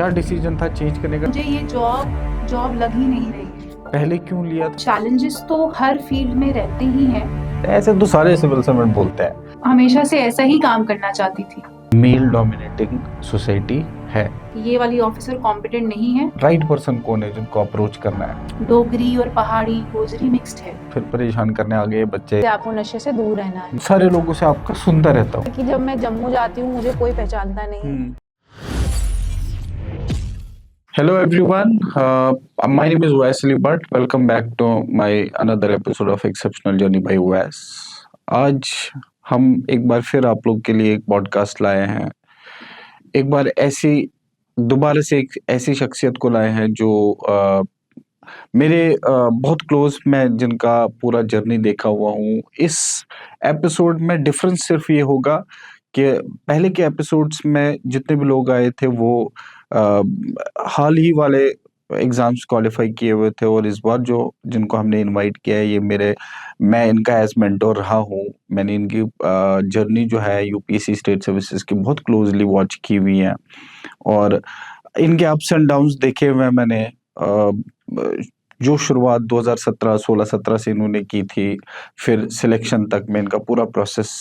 क्या डिसीजन था चेंज करने का? मुझे ये जॉब लग ही नहीं रही है। पहले क्यों लिया था? चैलेंजेस तो हर फील्ड में रहते ही हैं। ऐसे तो सारे सिविल सर्वेंट बोलते हैं। हमेशा से ऐसा ही काम करना चाहती थी। मेल डोमिनेटिंग सोसाइटी है। ये वाली ऑफिसर कॉम्पिटेंट नहीं है। राइट पर्सन कौन है जिनको अप्रोच करना है? डोगरी और पहाड़ी गोजरी मिक्स्ड है। फिर परेशान करने आ गए बच्चे। आपको नशे से दूर रहना है। सारे लोगों से आपका सुनता रहता हूँ कि जब मैं जम्मू जाती हूँ मुझे कोई पहचानता नहीं। Hello everyone, my name is Wesley Bhatt. Welcome back to my another episode of Exceptional Journey by Wes. आज हम एक बार फिर आप लोग के लिए एक पॉडकास्ट लाए हैं। एक बार दोबारा से एक ऐसी शख्सियत को लाए हैं जो मेरे बहुत क्लोज, मैं जिनका पूरा जर्नी देखा हुआ हूँ। इस एपिसोड में डिफरेंस सिर्फ ये होगा कि पहले के एपिसोड्स में जितने भी लोग आए थे वो हाल ही वाले एग्जाम्स क्वालिफाई किए हुए थे, और इस बार जो जिनको हमने इनवाइट किया है मैं इनका एज मेंटोर रहा हूँ। मैंने इनकी जर्नी जो है यूपीएससी स्टेट सर्विसेज की बहुत क्लोजली वॉच की हुई है, और इनके अप्स एंड डाउन्स देखे हुए हैं मैंने। जो शुरुआत 2017 16-17 से इन्होंने की थी, फिर सिलेक्शन तक मैं इनका पूरा प्रोसेस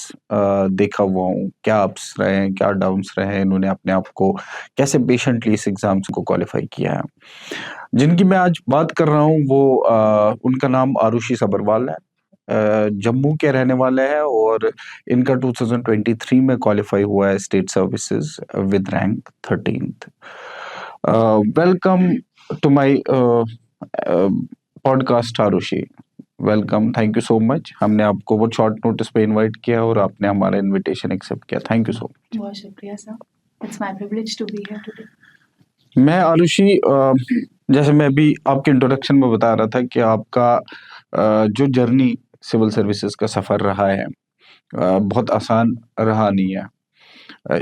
देखा हुआ हूँ। क्या अप्स रहे हैं, क्या डाउन्स रहे हैं, इन्होंने अपने आप को कैसे पेशेंटली इस एग्जाम्स को क्वालिफाई किया है। जिनकी मैं आज बात कर रहा हूँ वो उनका नाम आरुषि सब्रवाल है। जम्मू के रहने वाले हैं, और इनका 2023 में क्वालिफाई हुआ है state services with rank 13th। Welcome to my podcast Aarushi. Welcome, thank you so much. हमने आपको बहुत शॉर्ट नोटिस पे इनवाइट किया और आपने हमारा इनविटेशन एक्सेप्ट किया। Thank you so much. बहुत शुक्रिया sir, it's my privilege to be here today. मैं आरुषि, जैसे मैं अभी आपके इंट्रोडक्शन में बता रहा था कि आपका जो जर्नी सिविल सर्विसेज का सफ़र रहा है बहुत आसान रहा नहीं है।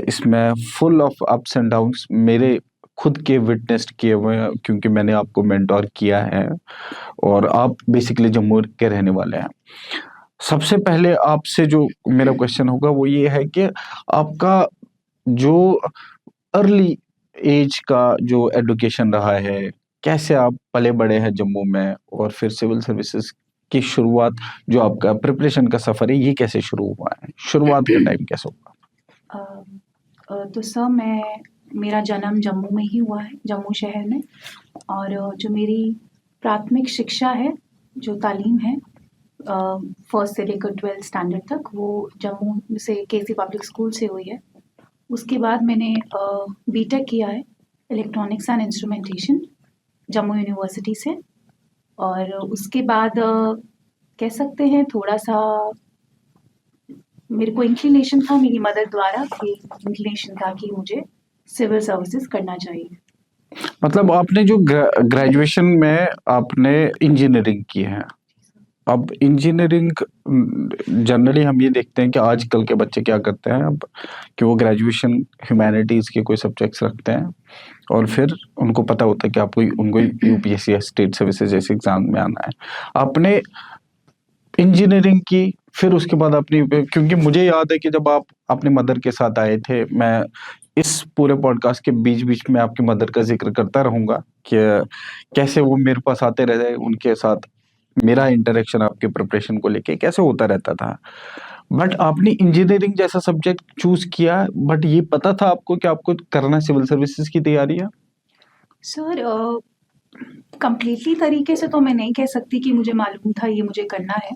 इसमें full of ups and downs मेरे खुद के विटनेस्ड किए हुए हैं, क्योंकि मैंने आपको मेंटोर किया है, और आप बेसिकली जम्मू के रहने वाले हैं। सबसे पहले आपसे जो मेरा क्वेश्चन होगा वो ये है कि आपका जो अर्ली एज का जो एजुकेशन रहा है, कैसे आप पले बड़े हैं जम्मू में, और फिर सिविल सर्विसेज की शुरुआत, जो आपका प्रिपरेशन का सफर है, ये कैसे शुरू हुआ है? शुरुआत का टाइम कैसे हुआ? तो सर, मेरा जन्म जम्मू में ही हुआ है, जम्मू शहर में। और जो मेरी प्राथमिक शिक्षा है, जो तालीम है, फर्स्ट से लेकर 12th स्टैंडर्ड तक, वो जम्मू से केसी पब्लिक स्कूल से हुई है। उसके बाद मैंने बीटेक किया है electronics and instrumentation Jammu university से। और उसके बाद कह सकते हैं थोड़ा सा मेरे को इंक्लिनेशन था, मेरी मदर द्वारा कि इंक्लिनेशन था कि मुझे सिविल सर्विसेज करना चाहिए। मतलब आपने जो ग्रेजुएशन में आपने इंजीनियरिंग की है। अब इंजीनियरिंग जनरली हम ये देखते हैं कि आजकल के बच्चे क्या करते हैं अब, कि वो ग्रेजुएशन ह्यूमैनिटीज़ के कोई सब्जेक्ट्स रखते हैं, और फिर उनको पता होता है कि उनको यूपीएससी या स्टेट सर्विसेज जैसे एग्जाम में आना है। आपने इंजीनियरिंग की, फिर उसके बाद अपनी, क्योंकि मुझे याद है कि जब आप अपने मदर के साथ आए थे, मैं इस पूरे पॉडकास्ट के बीच बीच में आपकी मदर का जिक्र करता रहूंगा कि कैसे वो मेरे पास आते रहे, उनके साथ मेरा इंटरेक्शन आपके प्रिपरेशन को लेके कैसे होता रहता था। बट आपने इंजीनियरिंग जैसा सब्जेक्ट चूज किया, बट ये पता था आपको कि आपको करना सिविल सर्विसेज की तैयारी है? सर, कंप्लीटली तरीके से तो मैं नहीं कह सकती कि मुझे मालूम था ये मुझे करना है,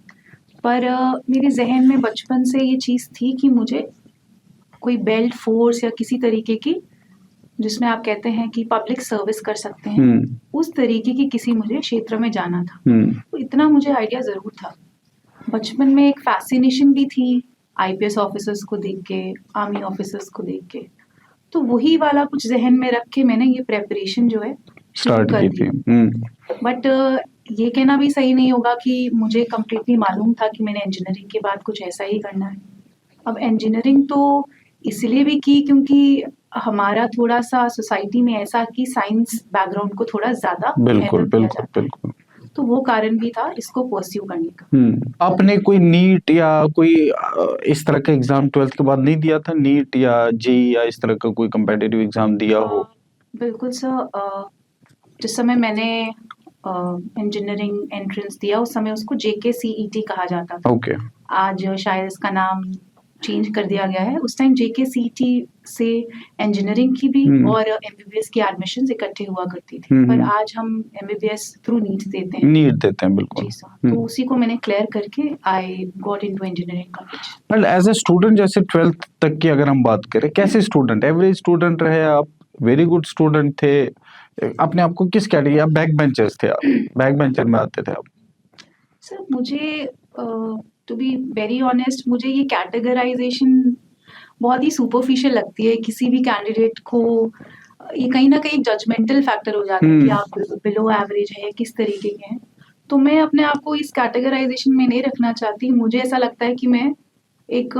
पर मेरे जहन में बचपन से ये चीज़ थी कि मुझे कोई बेल्ट फोर्स या किसी तरीके की, जिसमें आप कहते हैं कि पब्लिक सर्विस कर सकते हैं, उस तरीके की किसी मुझे क्षेत्र में जाना था। तो इतना मुझे आइडिया ज़रूर था। बचपन में एक फैसिनेशन भी थी आईपीएस ऑफिसर्स को देख के, आर्मी ऑफिसर्स को देख के, तो वही वाला कुछ जहन में रख के मैंने ये प्रेपरेशन जो है स्टार्ट की थी। बट ये कहना भी सही नहीं होगा कि मुझे कम्प्लीटली मालूम था कि मैंने इंजीनियरिंग के बाद कुछ ऐसा ही करना है। अब इंजीनियरिंग तो इसलिए भी की क्योंकि हमारा थोड़ा सा सोसाइटी में ऐसा कि साइंस बैकग्राउंड को थोड़ा ज्यादा बिल्कुल बिल्कुल बिल्कुल, तो वो कारण भी था इसको परस्यू करने का। आपने कोई नीट या कोई इस तरह का एग्जाम 12th के बाद नहीं दिया था? नीट या जेई या इस तरह का कोई कम्पिटिटिव एग्जाम दिया हो? बिल्कुल सर, जिस समय मैंने इंजीनियरिंग एंट्रेंस दिया उस समय उसको JKCET कहा जाता था। ओके। आज शायद इसका नाम चेंज कर दिया गया है। उस टाइम JKCET से इंजीनियरिंग की भी और MBBS की एडमिशन्स इकट्ठे हुआ करती थी, पर आज हम MBBS थ्रू नीट देते हैं। नीट देते हैं बिल्कुल। जी सर, तो उसी को मैंने क्लियर करके I got into engineering college. Well as a student, जैसे 12th तक की अगर हम बात करें, कैसे स्टूडेंट, एवरेज स्टूडेंट रहे आप, वेरी गुड स्टूडेंट थे, अपने आप को किस कैटेगरी, आप बैक बेंचर्स थे, आप बैक बेंचर में आते थे आप? सर मुझे टू बी वेरी ऑनेस्ट, मुझे ये कैटेगराइजेशन बहुत ही सुपरफिशियल लगती है। किसी भी कैंडिडेट को ये कहीं ना कहीं जजमेंटल फैक्टर हो जाता है कि आप बिलो एवरेज है या किस तरीके के हैं। तो मैं अपने आप को इस कैटेगराइजेशन में नहीं रखना चाहती। मुझे ऐसा लगता है कि मैं एक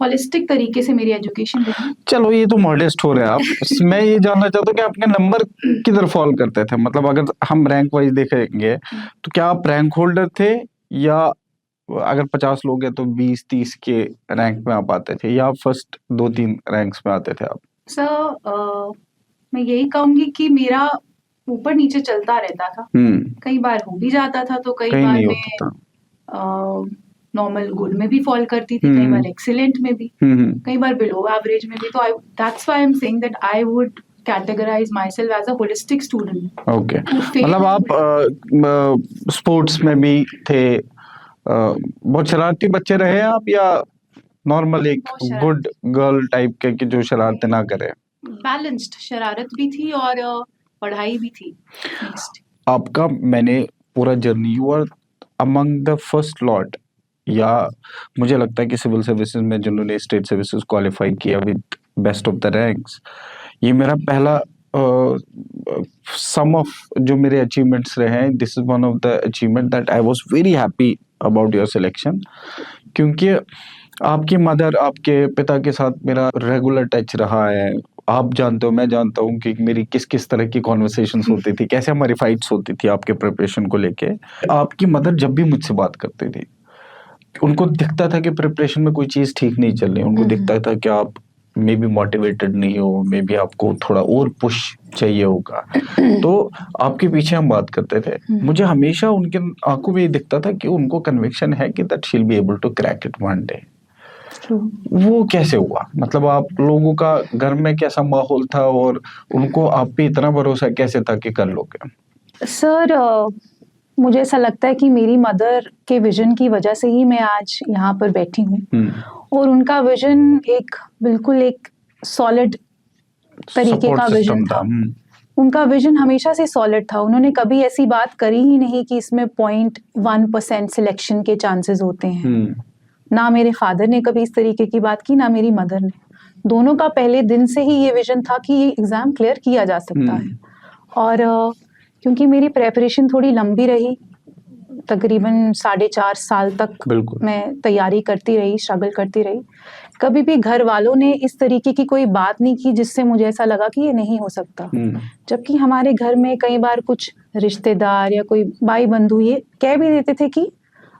होलिस्टिक तरीके से मेरी एजुकेशन रही। चलो ये तो मॉडेस्ट हो रहे हैं आप। मैं ये जानना चाहता हूँ कि आपके नंबर किधर फॉल करते थे, मतलब अगर हम रैंक वाइज देखेंगे तो क्या आप रैंक होल्डर थे, या अगर 50 लोग हैं तो 20-30 के रैंक में आप आते थे, या फर्स्ट 2-3 रैंक्स में आते थे आप? सर मैं यही कहूंगी कि मेरा ऊपर नीचे चलता रहता था। कई बार हो भी जाता था, तो कई कहीं बार नहीं मैं होता था। नॉर्मल गुड में भी फॉल करती थी, कई बार एक्सीलेंट में भी, कई बार बिलो एवरेज में भी। तो that's why I am saying that I would categorize myself as a holistic student. Okay, मतलब आप स्पोर्ट्स में भी थे, बहुत शरारती बच्चे रहे आप, या नॉर्मल एक गुड गर्ल टाइप के कि जो शरारतें ना करे? बैलेंस्ड, शरारत भी थी और पढ़ाई भी थी नेक्स्ट। आपका मैंने पूरा journey, you are among the first lot, या मुझे लगता है कि सिविल सर्विसेज में जिन्होंने स्टेट सर्विसेज क्वालिफाई किया with best of the ranks, ये मेरा पहला सम ऑफ जो मेरे अचीवमेंट्स रहे हैं, this is one of the achievement that I was very happy about your selection. क्योंकि आपकी मदर, आपके पिता के साथ मेरा रेगुलर टच रहा है। आप जानते हो, मैं जानता हूँ कि मेरी किस किस तरह की कॉन्वर्सेशंस होती थी, कैसे हमारी फाइट्स होती थी आपके प्रिपरेशन को लेके। आपकी मदर जब भी मुझसे बात करती थी, उनको दिखता था कि प्रिपरेशन में कोई चीज ठीक नहीं चल रही, उनको दिखता था कि आप मे बी मोटिवेटेड नहीं हो, मे बी आपको थोड़ा और पुश चाहिए होगा। तो आपके पीछे हम बात करते थे, मुझे हमेशा उनके आंखों में ये दिखता था कि उनको कन्विक्शन है कि that she will be able to crack it one day. वो कैसे हुआ, मतलब आप लोगों का घर में कैसा माहौल था, और उनको आप पे इतना भरोसा कैसे था कि कर लोगे? सर मुझे ऐसा लगता है कि मेरी मदर के विजन की वजह से ही मैं आज यहाँ पर बैठी हूँ। और उनका विजन एक बिल्कुल एक सॉलिड तरीके का विजन था। उनका विजन हमेशा से सॉलिड था। उन्होंने कभी ऐसी बात करी ही नहीं कि इसमें 0.1% सिलेक्शन के चांसेस होते हैं। ना मेरे फादर ने कभी इस तरीके की बात की, ना मेरी मदर ने। दोनों का पहले दिन से ही ये विजन था कि ये एग्जाम क्लियर किया जा सकता है। और क्योंकि मेरी प्रेपरेशन थोड़ी लंबी रही, तकरीबन 4.5 साल तक मैं तैयारी करती रही, स्ट्रगल करती रही। कभी भी घर वालों ने इस तरीके की कोई बात नहीं की जिससे मुझे ऐसा लगा कि ये नहीं हो सकता। जबकि हमारे घर में कई बार कुछ रिश्तेदार या कोई भाई बंधु ये कह भी देते थे कि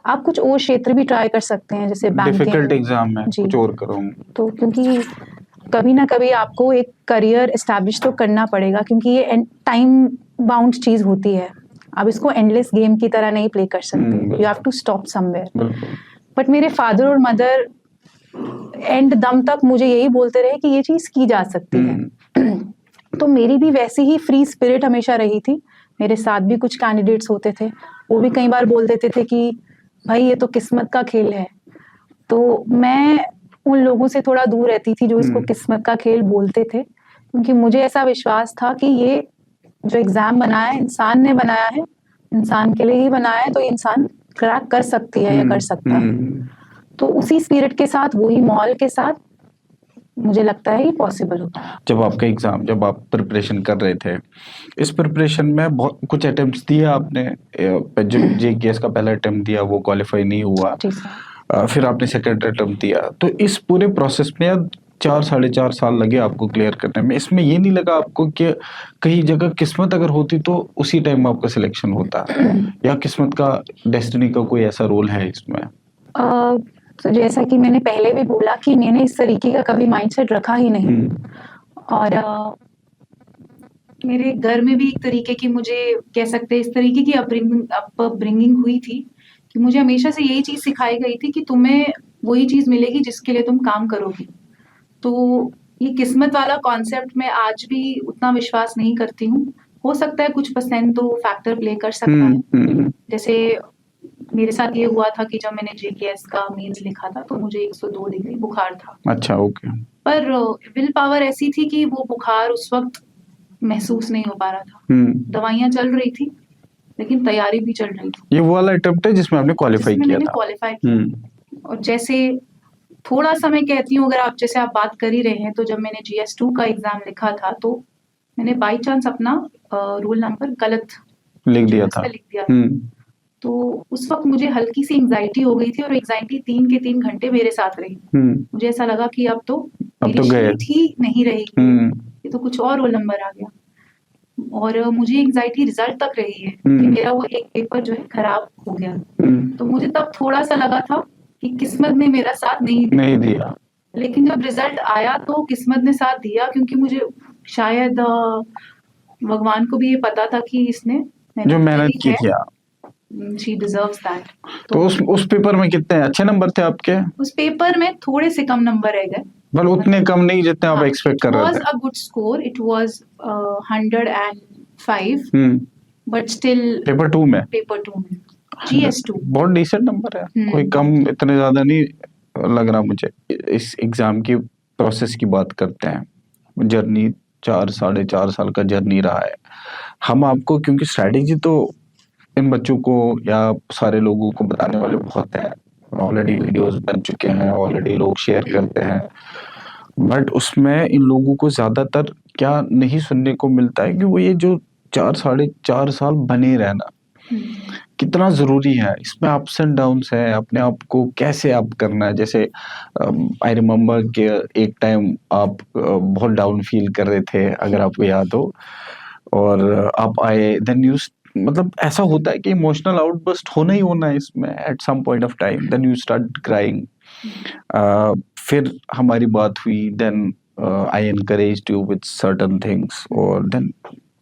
आप कुछ और क्षेत्र भी ट्राई कर सकते हैं, जैसे बैंकिंग, डिफिकल्ट एग्जाम में कुछ और करो। तो क्योंकि कभी ना कभी आपको एक करियर एस्टैब्लिश तो करना पड़ेगा, क्योंकि ये टाइम बाउंड चीज होती है। आप इसको एंडलेस गेम की तरह नहीं प्ले कर सकते, you have to stop somewhere. But मेरे फादर और मदर एंड दम तक मुझे यही बोलते रहे कि ये चीज की जा सकती है। तो मेरी भी वैसी ही फ्री स्पिरिट हमेशा रही थी। मेरे साथ भी कुछ कैंडिडेट्स होते थे, वो भी कई बार बोल देते थे कि भाई ये तो किस्मत का खेल है। तो मैं उन लोगों से थोड़ा दूर रहती थी जो इसको किस्मत का खेल बोलते थे, क्योंकि मुझे ऐसा विश्वास था कि ये जो एग्जाम बनाया है इंसान ने बनाया है, इंसान के लिए ही बनाया है, तो ये इंसान क्रैक कर सकती है या कर सकता है। तो उसी स्पिरिट के साथ, वही मॉल के साथ मुझे लगता है ये पॉसिबल होता है। जब आपका एग्जाम, जब आप प्रिपरेशन कर रहे थे, इस प्रिपरेशन में बहुत कुछ अटेम्प्ट्स दिए आपने। JKS का पहला अटेम्प्ट दिया, वो क्वालिफाई नहीं हुआ। फिर आपने सेकंड अटेम्प्ट दिया। तो इस पूरे प्रोसेस में 4-4.5 साल लगे आपको क्लियर करने में। इसमें ये नहीं लगा आपको कि कहीं जगह किस्मत अगर होती तो उसी टाइम आपका सिलेक्शन होता, या किस्मत का, डेस्टिनी का कोई ऐसा रोल है इसमें? तो जैसा कि मैंने पहले भी बोला कि मैंने इस तरीके का कभी माइंडसेट रखा ही नहीं। और मेरे घर में भी एक तरीके की, मुझे कह सकते हैं इस तरीके की अपब्रिंगिंग हुई थी कि मुझे हमेशा से यही चीज़ सिखाई गई थी कि तुम्हें वही चीज़ मिलेगी जिसके लिए तुम काम करोगी। तो ये किस्मत वाला कॉन्सेप्ट मैं आज भी उतना विश्वास नहीं करती हूँ। हो सकता है कुछ परसेंट तो फैक्टर प्ले कर सकता है। जैसे मेरे साथ ये हुआ था कि जब मैंने जेकेएस का मेंस लिखा था तो मुझे 102 डिग्री बुखार था। अच्छा, ओके। पर विल पावर ऐसी थी कि वो बुखार उस वक्त महसूस नहीं हो पा रहा था। दवाइयाँ चल रही थी लेकिन तैयारी भी चल रही थी। ये वो वाला अटेम्प्ट है जिसमें आपने क्वालिफाई जिसमें किया मैंने था। क्वालिफाई किया। और जैसे थोड़ा सा मैं कहती हूँ, अगर जैसे आप बात कर ही रहे हैं, तो जब मैंने GS2 का एग्जाम लिखा था तो मैंने बाई चांस अपना रोल नंबर गलत लिख दिया journals था। पे लिख दिया था। तो उस वक्त मुझे हल्की सी एंग्जाइटी हो गई थी और एंग्जाइटी 3 के 3 घंटे मेरे साथ रही। मुझे ऐसा लगा कि अब तो मेरी गए। शीट ही नहीं रहेगी, ये तो कुछ और रोल नंबर आ गया। और मुझे एंग्जाइटी रिजल्ट तक रही है कि मेरा वो एक पेपर जो है खराब हो गया। तो मुझे तब थोड़ा सा लगा था कि किस्मत ने मेरा साथ नहीं दिया। लेकिन जब रिजल्ट आया तो किस्मत ने साथ दिया, क्योंकि मुझे शायद भगवान को भी ये पता था कि इसने जो मेहनत की थी। She deserves that. तो उस पेपर में कितने अच्छे नंबर थे आपके? उस पेपर में थोड़े से कम नंबर रह गए, पर उतने कम नहीं जितने आप एक्सपेक्ट कर रहे थे। It was a good score. It was 105. But still paper 2 में GS2 बहुत डिसेंट नंबर है। कोई कम इतने ज्यादा नहीं लग रहा मुझे। इस एग्जाम की प्रोसेस की बात करते हैं। जर्नी 4-4.5 साल का जर्नी रहा है। हम आपको, क्योंकि स्ट्रेटेजी तो इन बच्चों को या सारे लोगों को बताने वाले बहुत हैं, ऑलरेडी वीडियोस बन चुके हैं, ऑलरेडी लोग शेयर करते हैं, बट उसमें इन लोगों को ज्यादातर क्या नहीं सुनने को मिलता है कि वो ये जो 4-4.5 साल बने रहना कितना जरूरी है। इसमें अप्स एंड डाउन्स है, अपने आप को कैसे अप करना है। जैसे आई रिमेम्बर कि एक टाइम आप बहुत डाउन फील कर रहे थे, अगर आपको याद हो, और आप आए, देन यू, मतलब ऐसा होता है कि इमोशनल आउटबर्स्ट होना ही होना है इसमें at some point of time, then you start crying. फिर हमारी बात हुई, then I encouraged you with certain things, और then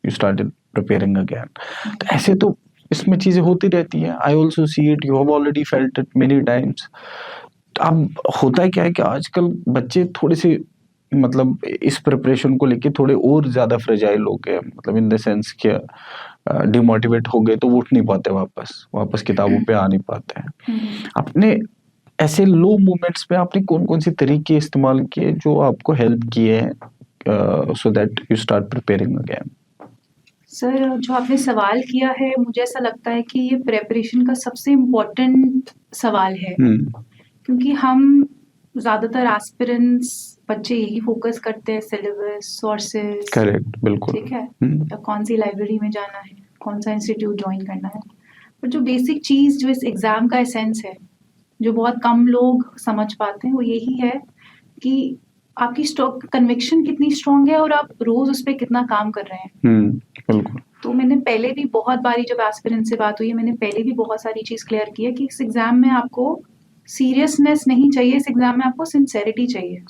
you started preparing again. तो ऐसे तो इसमें चीजें होती रहती हैं। I also see it, you have already felt it many times. अब होता है क्या है कि आजकल बच्चे थोड़े से, मतलब इस प्रिपरेशन को लेके थोड़े और ज्यादा फ्रेजाइल हो गए, मतलब इन द सेंस कि डिमोटिवेट हो गए तो वो उठ नहीं पाते, वापस किताबों पे आ नहीं पाते हैं। अपने ऐसे लो मोमेंट्स में आपने कौन कौन से तरीके इस्तेमाल किए जो आपको हेल्प किए हैं so that you start preparing again? Sir, जो आपने सवाल किया है, मुझे ऐसा लगता है कि ये प्रेपरेशन का सबसे इम्पोर्टेंट सवाल है, क्योंकि हम ज्यादातर एस्पिरेंट्स बच्चे यही फोकस करते हैं, सिलेबस, सोर्सेज, करेक्ट, बिल्कुल, ठीक है, या कौन सी लाइब्रेरी में जाना है, कौन सा इंस्टीट्यूट ज्वाइन करना है। पर जो बेसिक चीज जो इस एग्जाम का एसेंस है, जो बहुत कम लोग समझ पाते हैं, वो यही है कि आपकी कन्विक्शन कितनी स्ट्रांग है और आप रोज उस पर कितना काम कर रहे हैं। बिल्कुल। तो मैंने पहले भी बहुत बारी, जब एस्पिरेंट से बात हुई है, मैंने पहले भी बहुत सारी चीज क्लियर की है कि इस एग्जाम में आपको सीरियसनेस नहीं चाहिए, इस एग्जाम में आपको सिंसेरिटी चाहिए।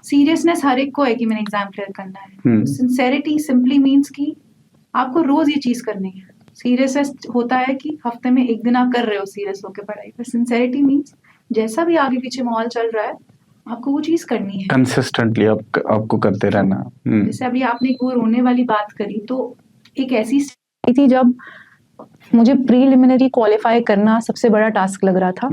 सीरियसनेस हर एक को है कि मैंने एग्जाम क्लियर करना है। सिंसेरिटी सिंपली मीन्स कि आपको रोज ये चीज करनी है। सीरियसनेस होता है कि हफ्ते में एक दिन आप कर रहे हो सीरियस होकर पढ़ाई, पर सिंसेरिटी मीन्स जैसा भी आगे पीछे माहौल चल रहा है, आपको वो चीज करनी है कंसिस्टेंटली, आपको करते रहना। जैसे अभी आपने वो रोने वाली बात करी, तो एक ऐसी थी जब मुझे प्रीलिमिनरी क्वालिफाई करना सबसे बड़ा टास्क लग रहा था,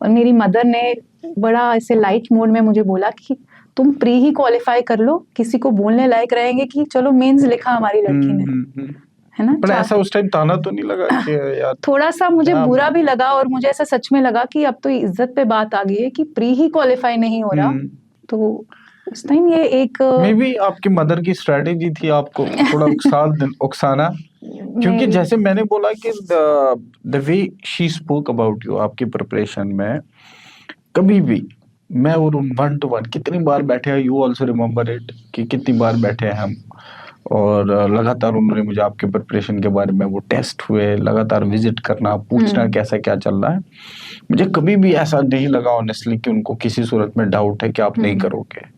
और मेरी मदर ने बड़ा ऐसे लाइट मोड में मुझे बोला कि तुम प्री ही क्वालिफाई कर लो, किसी को बोलने लायक रहेंगे कि चलो मेंस लिखा हमारी लड़की ने, है ना। पर ऐसा उस टाइम ताना तो नहीं लगा कि यार, थोड़ा सा मुझे बुरा भी लगा, और मुझे ऐसा सच में लगा कि अब तो इज्जत पे बात आ गई है कि प्री ही क्वालिफाई नहीं हो रहा। तो उस टाइम ये एक मे बी आपकी मदर की स्ट्रेटेजी थी आपको थोड़ा उकसाना, क्योंकि जैसे मैंने बोला कि the way she spoke about you, आपकी प्रिपरेशन में कभी भी मैं और 1-to-1 कितनी बार बैठे हैं, यू ऑल्सो रिमेम्बर इट, कि कितनी बार बैठे हैं हम, और लगातार उन्होंने मुझे आपके प्रिपरेशन के बारे में, वो टेस्ट हुए, लगातार विजिट करना, पूछना कैसा क्या चल रहा है। मुझे कभी भी ऐसा नहीं लगा ऑनेस्टली कि उनको किसी सूरत में डाउट है कि आप नहीं करोगे।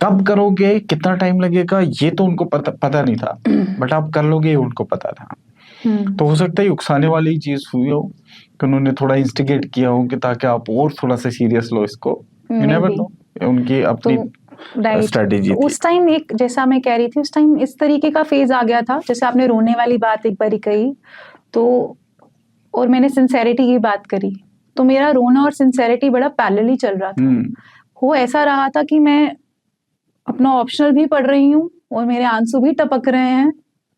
कब करोगे, कितना टाइम लगेगा, ये तो उनको पता नहीं था, बट आप कर लोगे ये उनको पता था। तो हो सकता है उकसाने वाली चीज हुई हो कि उन्होंने थोड़ा इंस्टिगेट किया हो कि ताकि आप और थोड़ा सा सीरियस लो इसको। यू नेवर नो, उनकी अपनी राइट। स्ट्रेटेजी थी। उस टाइम एक, जैसा मैं कह रही थी, उस टाइम इस तरीके का फेज आ गया था, जैसे आपने रोने वाली बात एक बारी कही तो, और मैंने सिंसेरिटी की बात करी, तो मेरा रोना और सिंसेरिटी बड़ा पैरेलली चल रहा था। वो ऐसा रहा था कि मैं अपना ऑप्शनल भी पढ़ रही हूँ और मेरे आंसू भी टपक रहे हैं,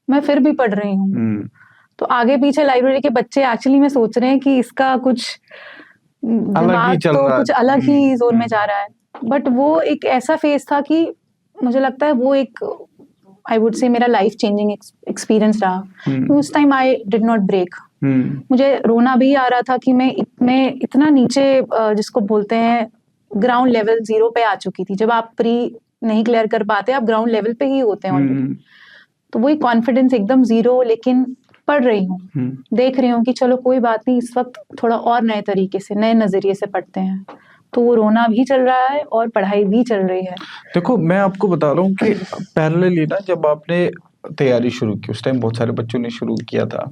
मैं फिर भी पढ़ रही हूँ। तो आगे पीछे लाइब्रेरी के बच्चे एक्चुअली में सोच रहे हैं कि इसका कुछ दिमाग तो कुछ अलग ही जोन में जा रहा है, बट वो एक ऐसा फेज था कि मुझे लगता है वो एक, आई वुड से, मेरा लाइफ चेंजिंग एक्सपीरियंस रहा। उस time I did not break. मुझे रोना भी आ रहा था कि मैं इतना नीचे, जिसको बोलते हैं ग्राउंड लेवल, 0 पे आ चुकी थी। जब आप प्री नहीं क्लियर कर पाते, आप ग्राउंड लेवल पे ही होते हैं ऑलरेडी। तो वही कॉन्फिडेंस एकदम 0, लेकिन पढ़ रही हूँ, देख रही हूँ कि चलो कोई बात नहीं, इस वक्त थोड़ा और नए तरीके से, नए नजरिए से पढ़ते हैं। तो वो रोना भी चल रहा है और पढ़ाई भी चल रही है। देखो, मैं आपको बता रहा हूँ कि पैरेलली ना, जब आपने तैयारी शुरू की उस टाइम बहुत सारे बच्चों ने शुरू किया था,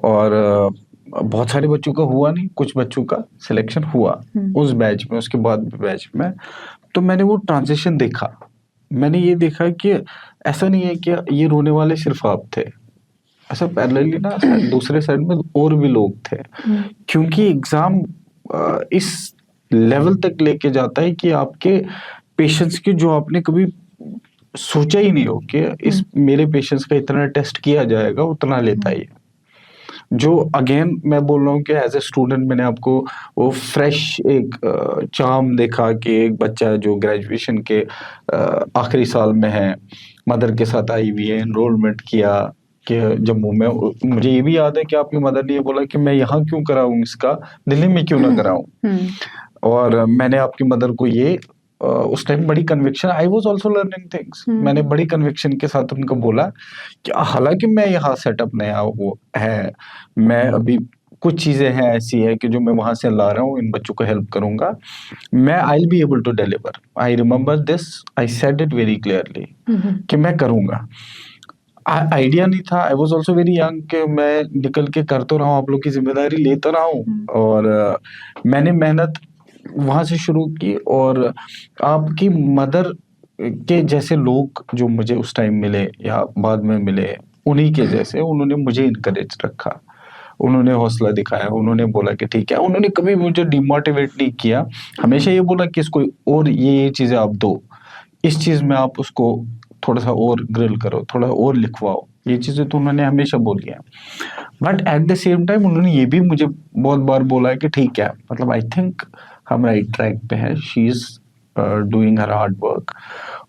और बहुत सारे बच्चों का हुआ नहीं, कुछ बच्चों का सिलेक्शन हुआ उस बैच में, उसके बाद बैच में। तो मैंने वो ट्रांजिशन देखा। मैंने ये देखा कि ऐसा नहीं है कि ये रोने वाले सिर्फ आप थे, ऐसा पैरेलली ना दूसरे साइड में और भी लोग थे। क्योंकि एग्जाम इस लेवल तक लेके जाता है कि आपके पेशेंस की, जो आपने कभी सोचा ही नहीं हो कि इस मेरे पेशेंस का इतना टेस्ट किया जाएगा, उतना लेता ही है। जो अगेन मैं बोल रहा हूँ कि एज ए स्टूडेंट मैंने आपको वो फ्रेश एक चार्म देखा कि एक बच्चा जो ग्रेजुएशन के आखिरी साल में है, मदर के साथ आई हुई है, एनरोलमेंट किया कि जम्मू में। मुझे ये भी याद है कि आपकी मदर ने ये बोला कि मैं यहाँ क्यों कराऊं इसका, दिल्ली में क्यों ना कराऊं। और मैंने आपकी मदर को ये उस टाइम बड़ी conviction, I was also learning things, मैंने बड़ी कन्विक्शन के साथ उनको बोला कि हालांकि मैं यहाँ सेटअप नया वो है, मैं अभी कुछ चीजें हैं ऐसी है कि जो मैं वहां से ला रहा हूँ, इन बच्चों को हेल्प करूंगा, मैं I will be able to deliver. I remember this, I said it very clearly कि मैं करूंगा। आइडिया नहीं था, I was also very young, कि मैं निकल के कर तो रहा हूँ, आप लोग की जिम्मेदारी ले तो रहा हूँ। और मैंने मेहनत वहां से शुरू की, और आपकी मदर के जैसे लोग जो मुझे उस टाइम मिले या बाद में मिले, उन्हीं के जैसे उन्होंने मुझे इनकरेज रखा, उन्होंने हौसला दिखाया, उन्होंने बोला कि ठीक है। उन्होंने कभी मुझे डिमोटिवेट नहीं किया, हमेशा ये बोला कि इसको और ये चीजें आप दो, इस चीज में आप उसको थोड़ा सा और ग्रिल करो, थोड़ा और लिखवाओ, ये चीजें तो उन्होंने हमेशा बोली है। But at the same time उन्होंने ये भी मुझे बहुत बार बोला है कि ठीक है, मतलब आई थिंक हम राइट ट्रैक पे हैं, she is doing her hard work,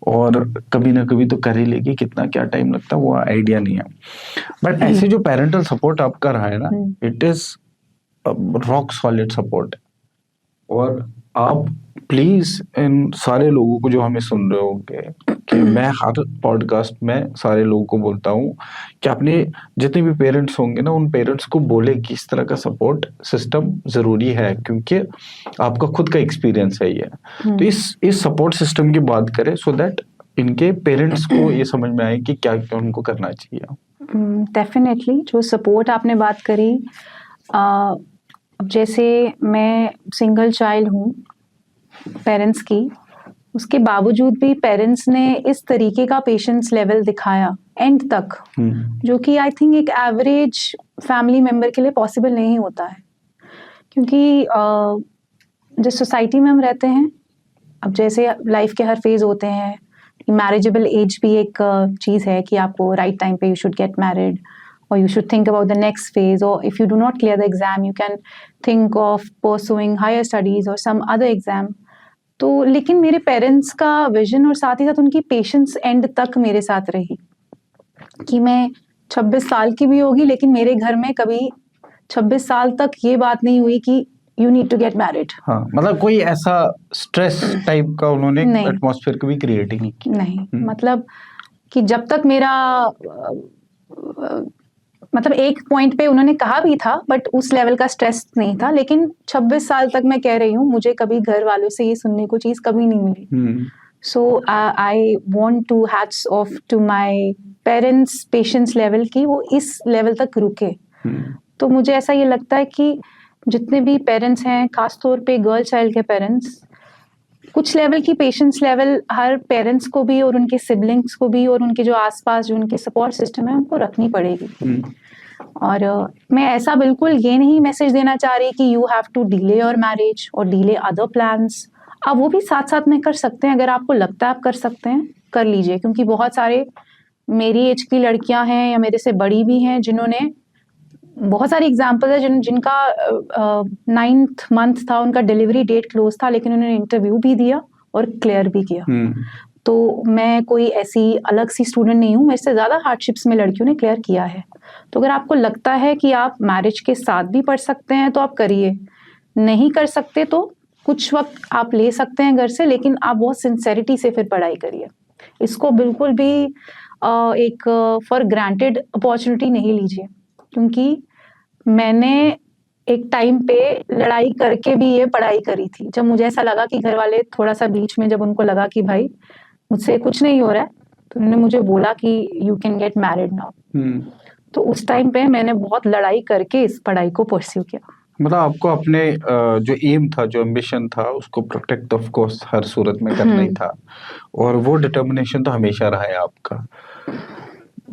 और कभी ना कभी तो कर ही लेगी, कितना क्या टाइम लगता है वो आइडिया नहीं है। बट ऐसे जो पेरेंटल सपोर्ट आपका रहा है ना, it is rock solid support. और आप प्लीज इन सारे लोगों को जो हमें सुन रहे होंगे, कि मैं हर पॉडकास्ट में सारे लोगों को बोलता हूँ कि अपने जितने भी पेरेंट्स होंगे ना, उन पेरेंट्स को बोले कि इस तरह का सपोर्ट सिस्टम जरूरी है, क्योंकि आपका खुद का एक्सपीरियंस है ये। तो इस सपोर्ट सिस्टम की बात करें, सो दैट इनके पेरेंट्स को ये समझ में आए कि क्या क्या उनको करना चाहिए। डेफिनेटली, जो सपोर्ट आपने बात करी, अब जैसे मैं सिंगल चाइल्ड हूँ पेरेंट्स की, उसके बावजूद भी पेरेंट्स ने इस तरीके का पेशेंस लेवल दिखाया एंड तक, जो कि आई थिंक एक एवरेज फैमिली मेंबर के लिए पॉसिबल नहीं होता है। क्योंकि जिस सोसाइटी में हम रहते हैं, अब जैसे लाइफ के हर फेज होते हैं, मैरिजेबल एज भी एक चीज़ है कि आपको राइट टाइम पे you should get married, or you should think about the next phase, or if you do not clear the exam you can think of pursuing higher studies or some other exam. तो लेकिन मेरे parents का vision और साथ ही साथ उनकी patience and तक मेरे साथ रही, कि मैं 26 साल की भी होगी लेकिन मेरे घर में कभी 26 साल तक ये बात नहीं हुई कि you need to get married. हाँ, मतलब कोई ऐसा स्ट्रेस टाइप का उन्होंने एटमॉस्फेयर कभी क्रिएट ही नहीं किया। नहीं, मतलब कि जब तक मेरा मतलब एक पॉइंट पे उन्होंने कहा भी था, बट उस लेवल का स्ट्रेस नहीं था। लेकिन 26 साल तक मैं कह रही हूँ, मुझे कभी घर वालों से ये सुनने को चीज कभी नहीं मिली। So I want to hats off to my parents patience level की वो इस लेवल तक रुके। तो मुझे ऐसा ये लगता है कि जितने भी पेरेंट्स हैं, खासतौर पे गर्ल चाइल्ड के पेरेंट्स, कुछ लेवल की पेशेंस लेवल हर पेरेंट्स को भी और उनके सिबलिंग्स को भी और उनके जो आसपास जो उनके सपोर्ट सिस्टम है उनको रखनी पड़ेगी। और मैं ऐसा बिल्कुल ये नहीं मैसेज देना चाह रही कि you have to delay your marriage और डिले अदर प्लान्स। आप वो भी साथ साथ में कर सकते हैं, अगर आपको लगता है आप कर सकते हैं कर लीजिए, क्योंकि बहुत सारे मेरी एज की लड़कियां हैं या मेरे से बड़ी भी हैं जिन्होंने, बहुत सारी एग्जाम्पल है जिनका 9th मंथ था, उनका डिलीवरी डेट क्लोज था, लेकिन उन्होंने इंटरव्यू भी दिया और क्लियर भी किया। तो मैं कोई ऐसी अलग सी स्टूडेंट नहीं हूँ, मेरे से ज़्यादा हार्डशिप्स में लड़कियों ने क्लियर किया है। तो अगर आपको लगता है कि आप मैरिज के साथ भी पढ़ सकते हैं तो आप करिए, नहीं कर सकते तो कुछ वक्त आप ले सकते हैं घर से, लेकिन आप बहुत सिंसेरिटी से फिर पढ़ाई करिए। इसको बिल्कुल भी एक फॉर ग्रांटेड अपॉर्चुनिटी नहीं लीजिए, क्योंकि मैंने एक टाइम पे लड़ाई करके भी ये पढ़ाई करी थी। जब मुझे ऐसा लगा कि घर वाले थोड़ा सा बीच में, जब उनको लगा कि भाई मुझसे कुछ नहीं हो रहा है, तो उन्होंने मुझे बोला कि you can get married now. तो उस टाइम पे मैंने बहुत लड़ाई करके इस पढ़ाई को परस्यू किया। मतलब आपको अपने जो एम था, जो एम्बिशन था, उसको प्रोटेक्ट ऑफ कोर्स हर सूरत में करना ही था, और वो डिटर्मिनेशन तो हमेशा रहा है आपका।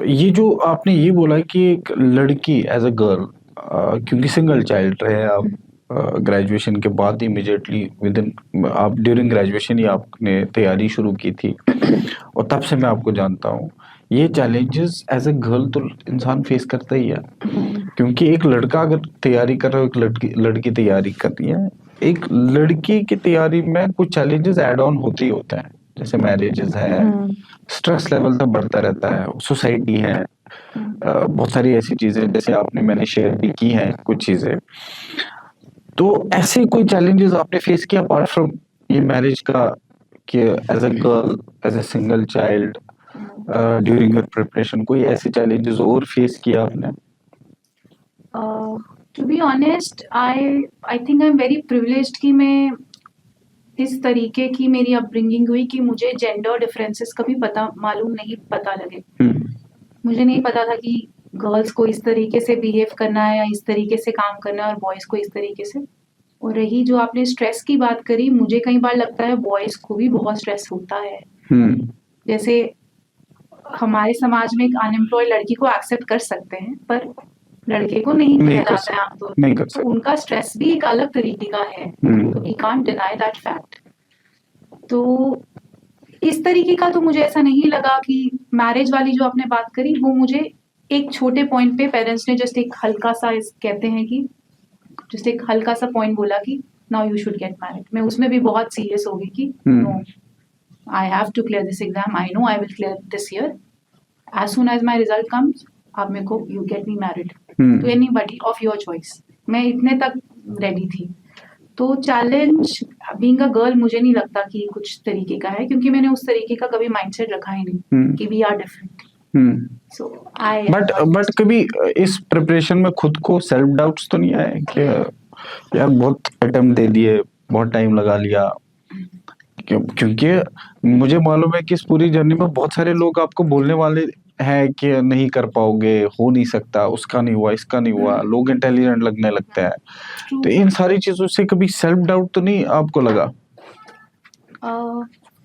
ये जो आपने ये बोला कि एक लड़की एज अ गर्ल, क्योंकि सिंगल चाइल्ड रहे आप, ग्रेजुएशन के बाद इमीडिएटली विद इन, आप ड्यूरिंग ग्रेजुएशन ही आपने तैयारी शुरू की थी, और तब से मैं आपको जानता हूँ। ये चैलेंजेस एज अ गर्ल तो इंसान फेस करता ही है, क्योंकि एक लड़का अगर तैयारी कर रहा है, एक लड़की तैयारी कर रही है, एक लड़की की तैयारी में कुछ चैलेंजेस ऐड ऑन होते ही होते हैं, जैसे मैरिजेस है, स्ट्रेस लेवल तो बढ़ता रहता है, सोसाइटी है, बहुत सारी ऐसी चीजें जैसे मैंने शेयर भी की हैं कुछ चीजें। तो ऐसे कोई चैलेंजेस आपने फेस किया अपार्ट फ्रॉम ये मैरिज का, कि as a girl, as a single child, during your preparation कोई ऐसे चैलेंजेस और फेस किया आपने? To be honest, I think I am very privileged कि मैं इस तरीके की मेरी अपब्रिंगिंग हुई कि मुझे जेंडर डिफरेंसेस कभी मालूम नहीं पता लगे। मुझे नहीं पता था कि गर्ल्स को इस तरीके से बिहेव करना है या इस तरीके से काम करना है और बॉयज़ को इस तरीके से। और रही जो आपने स्ट्रेस की बात करी, मुझे कई बार लगता है बॉयज़ को भी बहुत स्ट्रेस होता है। जैसे हमारे समाज में एक अनएम्प्लॉयड लड़की को एक्सेप्ट कर सकते हैं, पर लड़के को नहीं किया जाता है आमतौर पर, तो उनका स्ट्रेस भी एक अलग तरीके का है। तो we can't deny that fact. तो इस तरीके का तो मुझे ऐसा नहीं लगा कि मैरिज वाली जो आपने बात करी, वो मुझे एक छोटे पॉइंट पे पेरेंट्स ने जस्ट एक हल्का सा, कहते हैं कि जस्ट एक हल्का सा पॉइंट बोला कि now you should get married. मैं उसमें भी बहुत सीरियस हो गई कि no, I have to clear this exam, I know I will clear this year, as soon as my result comes, आप मेरे को you get me married to anybody of your choice. मैं इतने तक रेडी थी। तो चैलेंज बीइंग अ गर्ल मुझे नहीं लगता कि कुछ तरीके का है, क्योंकि मैंने उस तरीके का कभी माइंडसेट रखा ही नहीं कि we are different. So I but कभी इस प्रिपरेशन में खुद को सेल्फ डाउट्स तो नहीं आए कि यार बहुत अटेम्प्ट दे दिए, बहुत टाइम लगा लिया? क्योंकि मुझे मालूम है कि इस पूरी जर्नी में बहुत सारे लोग आपको बोलने वाले हैं कि नहीं कर पाओगे, हो नहीं सकता, उसका नहीं हुआ, इसका नहीं हुआ, लोग इंटेलिजेंट लगने लगते हैं। तो इन सारी चीजों से कभी सेल्फ डाउट तो नहीं आपको लगा?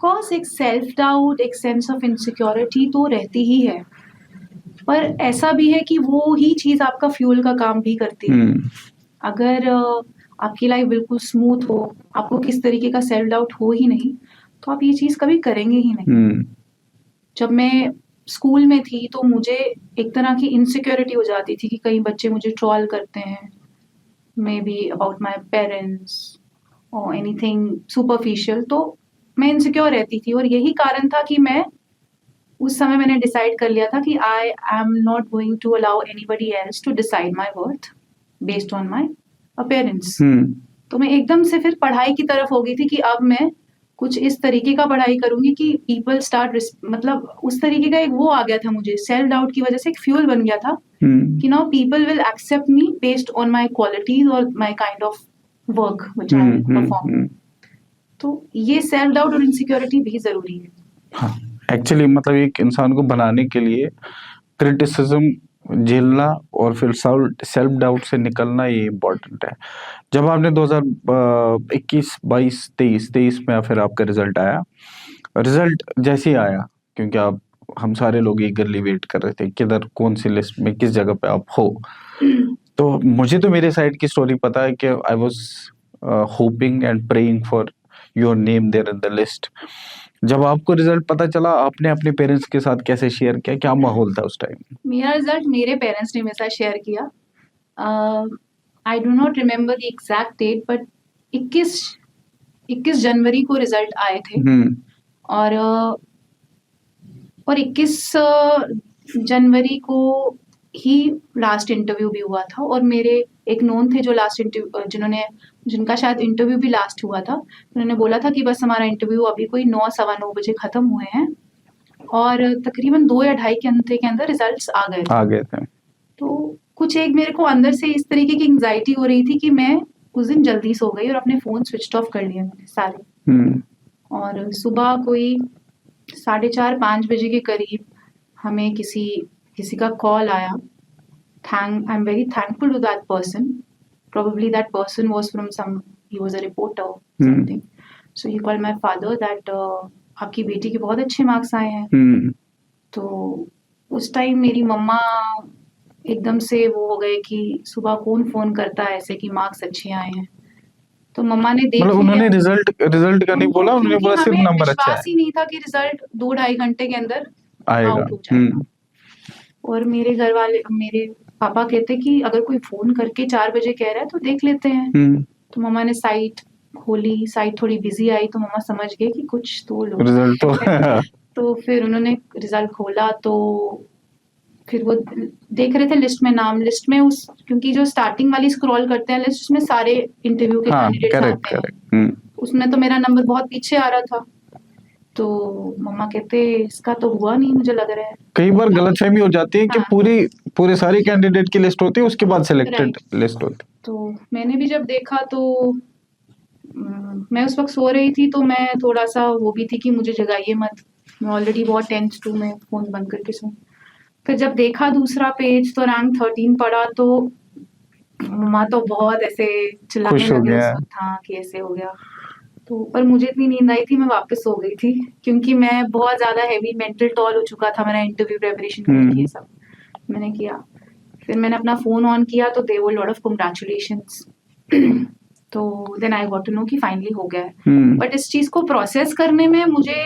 कोर्स एक सेल्फ डाउट, एक सेंस ऑफ इनसिक्योरिटी तो रहती ही है, पर ऐसा भी है कि वो ही चीज आपका फ्यूल का काम भी करती है। अगर आपकी लाइफ बिल्कुल स्मूथ हो, आपको किस तरीके का सेल्फ डाउट हो ही नहीं, तो आप ये चीज कभी करेंगे ही नहीं। जब मैं स्कूल में थी तो मुझे एक तरह की इनसिक्योरिटी हो जाती थी कि कई बच्चे मुझे ट्रोल करते हैं, may be about my parents और एनीथिंग सुपरफिशियल, तो मैं इनसिक्योर रहती थी। और यही कारण था कि मैं उस समय मैंने डिसाइड कर लिया था कि I am not going to allow anybody else to decide my worth based on my appearance. तो मैं एकदम से फिर पढ़ाई की तरफ हो गई थी कि अब मैं कुछ इस तरीके का पढ़ाई करूंगी कि पीपल स्टार्ट, मतलब उस तरीके का एक वो आ गया था मुझे, सेल्फ डाउट की वजह से एक फ्यूल बन गया था कि now people will accept me based on my qualities और my kind of work which I perform. तो ये सेल्फ डाउट और इनसिक्योरिटी भी ज़रूरी है। हाँ, एक्चुअली मतलब एक इंसान को बनाने के लिए क्रिटिसिज्म झेलना और फिर सेल्फ डाउट से निकलना ये इम्पोर्टेंट है। जब आपने 2021, 22, 23 में फिर आपका रिजल्ट आया, रिजल्ट जैसे ही आया, क्योंकि आप हम सारे लोग ईगरली वेट कर रहे थे किधर कौन सी लिस्ट में किस जगह पे आप हो। तो मुझे तो मेरे साइड की स्टोरी पता है कि I was hoping and praying for your name there in the list. जब आपको रिजल्ट पता चला, आपने अपने पेरेंट्स के साथ कैसे शेयर किया, क्या माहौल था उस टाइम? मेरा रिजल्ट मेरे पेरेंट्स ने मेरे साथ शेयर किया। I do not remember the exact date, but 21 जनवरी को रिजल्ट आए थे। और 21 जनवरी को ही लास्ट इंटरव्यू भी हुआ था। और मेरे एक नोन थे जो लास्ट इंटरव्यू जिनका शायद इंटरव्यू भी लास्ट हुआ था। उन्होंने बोला था कि बस हमारा इंटरव्यू अभी कोई 9, सवा 9 बजे खत्म हुए हैं, और तकरीबन 2 या ढाई घंटे के अंदर रिजल्ट्स आ गए थे। तो कुछ एक मेरे को अंदर से इस तरीके की एंग्जाइटी हो रही थी कि मैं उस दिन जल्दी सो गई और अपने फोन स्विच ऑफ कर लिए मैंने सारे। और सुबह कोई 4:30-5 बजे के करीब हमें किसी का कॉल आया। I am very thankful to that person. Probably that person was from he was a reporter something. So he called my father that आपकी बेटी के बहुत अच्छे मार्क्स आए हैं। तो उस टाइम मेरी मम्मा एकदम से वो हो गए कि सुबह कौन फोन करता है ऐसे कि मार्क्स अच्छे आए हैं। तो मम्मा ने देख मतलब उन्होंने रिजल्ट का नहीं बोला, उन्होंने बोला सिर्फ नंबर अच्छा है। विश्वास ही नहीं था कि रिजल्ट 2-ढाई घंटे के अंदर आएगा। आउट हो जाएगा। और मेरे घर वाले, मेरे पापा कहते कि अगर कोई फोन करके 4 बजे कह रहा है तो देख लेते हैं। तो मम्मा ने साइट खोली, साइट थोड़ी बिजी आई, तो मम्मा समझ गए कि कुछ तो लोग रिजल्ट तो फिर उन्होंने रिजल्ट खोला, तो फिर वो देख रहे थे लिस्ट में नाम, लिस्ट में उस क्योंकि जो स्टार्टिंग वाली स्क्रॉल करते हैं लिस्ट में सारे इंटरव्यू के कैंडिडेट्स आते हैं। उसमें तो मेरा नंबर बहुत पीछे आ रहा था। तो मम्मा कहते इसका तो हुआ नहीं, मुझे लग रहा है। कई बार गलतफहमी हो जाती है कि पूरे सारी कैंडिडेट की लिस्ट होती है, उसके बाद सिलेक्टेड लिस्ट होती है। तो मैंने भी जब देखा तो मैं उस वक्त सो रही थी, तो मैं थोड़ा सा वो भी थी कि मुझे जगाइए मत, मैं ऑलरेडी बहुत टेंस हूँ, मैं फोन बंद करके सो। फिर जब देखा दूसरा पेज तो रैंक 13 पड़ा, तो मम्मा तो बहुत ऐसे चिल्लाने लगे उस वक्त, हाँ कि ऐसे हो गया। तो पर मुझे इतनी नींद आई थी, मैं वापस सो गई थी, क्योंकि मैं बहुत ज्यादा हेवी मेंटल टॉल हो चुका था मेरा इंटरव्यू प्रिपरेशन के लिए। सब मैंने किया, फिर मैंने अपना फोन ऑन किया तो they were lot of congratulations. तो then I got to know कि फाइनली हो गया है। बट इस चीज को प्रोसेस करने में मुझे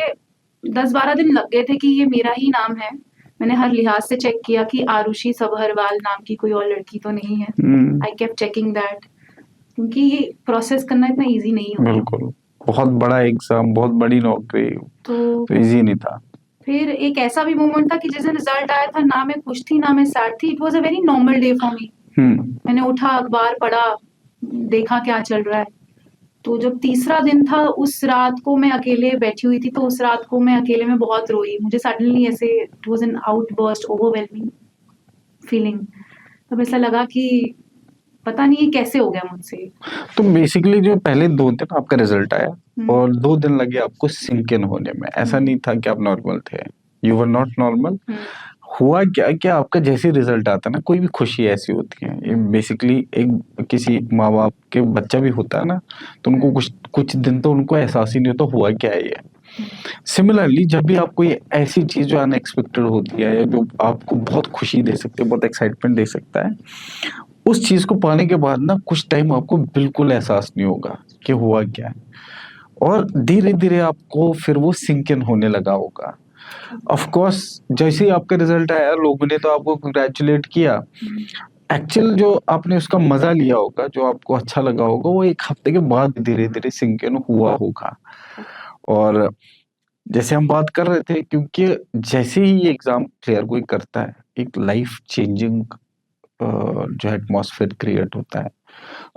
10-12 दिन लग गए थे कि ये मेरा ही नाम है। मैंने हर लिहाज से चेक किया कि आरुषि सबहरवाल नाम की कोई और लड़की तो नहीं है। आई केप्ट चेकिंग दैट, क्योंकि ये प्रोसेस करना इतना इजी नहीं होता। बिल्कुल, बहुत बड़ा एग्जाम, बहुत बड़ी नौकरी, तो इजी नहीं था। फिर एक ऐसा भी मोमेंट था कि जिस दिन रिजल्ट आया था, ना मैं खुश थी ना मैं सैड थी। It was a very normal day for me. मैंने उठा, अखबार पढ़ा, देखा क्या चल रहा है। तो जब तीसरा दिन था, उस रात को मैं अकेले बैठी हुई थी, तो उस रात को मैं अकेले में बहुत रोई। मुझे सडनली ऐसे it was an outburst, overwhelming feeling. तब ऐसा लगा कि पता नहीं ये कैसे हो गया मुझसे। तो बेसिकली जो पहले 2 दिन आपका रिजल्ट आया और 2 दिन लगे आपको सिंक इन होने में, ऐसा नहीं था कि आप नॉर्मल थे, यू वर नॉट नॉर्मल। हुआ क्या आपका जैसे रिजल्ट आता है ना, कोई भी खुशी ऐसी होती है, ये बेसिकली एक किसी माँ बाप के बच्चा भी होता है ना, तो उनको कुछ दिन तो उनको एहसास ही नहीं होता हुआ क्या है ये। सिमिलरली जब भी आपको ये ऐसी चीज जो अनएक्सपेक्टेड होती है, जो आपको बहुत खुशी दे सकती है, बहुत एक्साइटमेंट दे सकता है, उस चीज को पाने के बाद ना कुछ टाइम आपको बिल्कुल एहसास नहीं होगा कि हुआ क्या है, और धीरे धीरे आपको फिर वो सिंक इन होने लगा होगा। ऑफ कोर्स जैसे ही आपका रिजल्ट आया, लोगों ने तो आपको कंग्रेचुलेट किया, एक्चुअल जो आपने उसका मजा लिया होगा, जो आपको अच्छा लगा होगा, वो 1 हफ्ते के बाद धीरे धीरे सिंक इन हुआ होगा। और जैसे हम बात कर रहे थे, क्योंकि जैसे ही ये एग्जाम क्लियर कोई करता है, एक लाइफ चेंजिंग जो एटमॉस्फेयर क्रिएट होता है।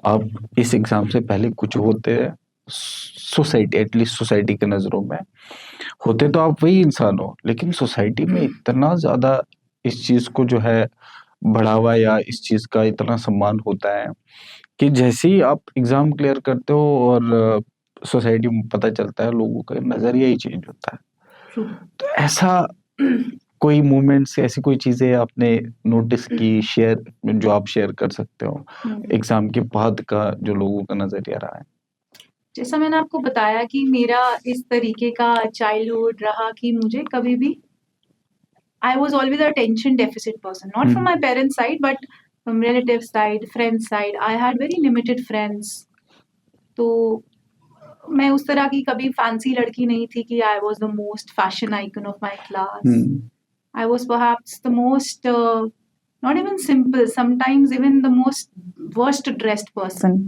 अब इस एग्जाम से पहले कुछ होते हैं सोसाइटी, एटलीस्ट सोसाइटी के नजरों में होते तो आप वही इंसान हो, लेकिन सोसाइटी में इतना ज्यादा इस चीज को जो है बढ़ावा या इस चीज का इतना सम्मान होता है कि जैसे ही आप एग्जाम क्लियर करते हो और सोसाइटी में पता चलता है, लोगों का नजरिया ही चेंज होता है। ट्रू। तो ऐसा कोई मोमेंट्स, ऐसी कोई चीजें आपने नोटिस की, शेयर, जो आप शेयर कर सकते हो एग्जाम के बाद का, जो लोगों का नजरिया रहा है? जैसा मैंने आपको बताया कि मेरा इस तरीके का चाइल्डहुड रहा कि मुझे कभी भी I was always a attention deficit person, not from my parents' side, but from relatives' side, friends' side. I had very limited friends. तो मैं उस तरह की कभी फैंसी लड़की नहीं थी कि I was the most fashion icon of my class. I was perhaps the most, not even simple, sometimes even the most worst dressed person.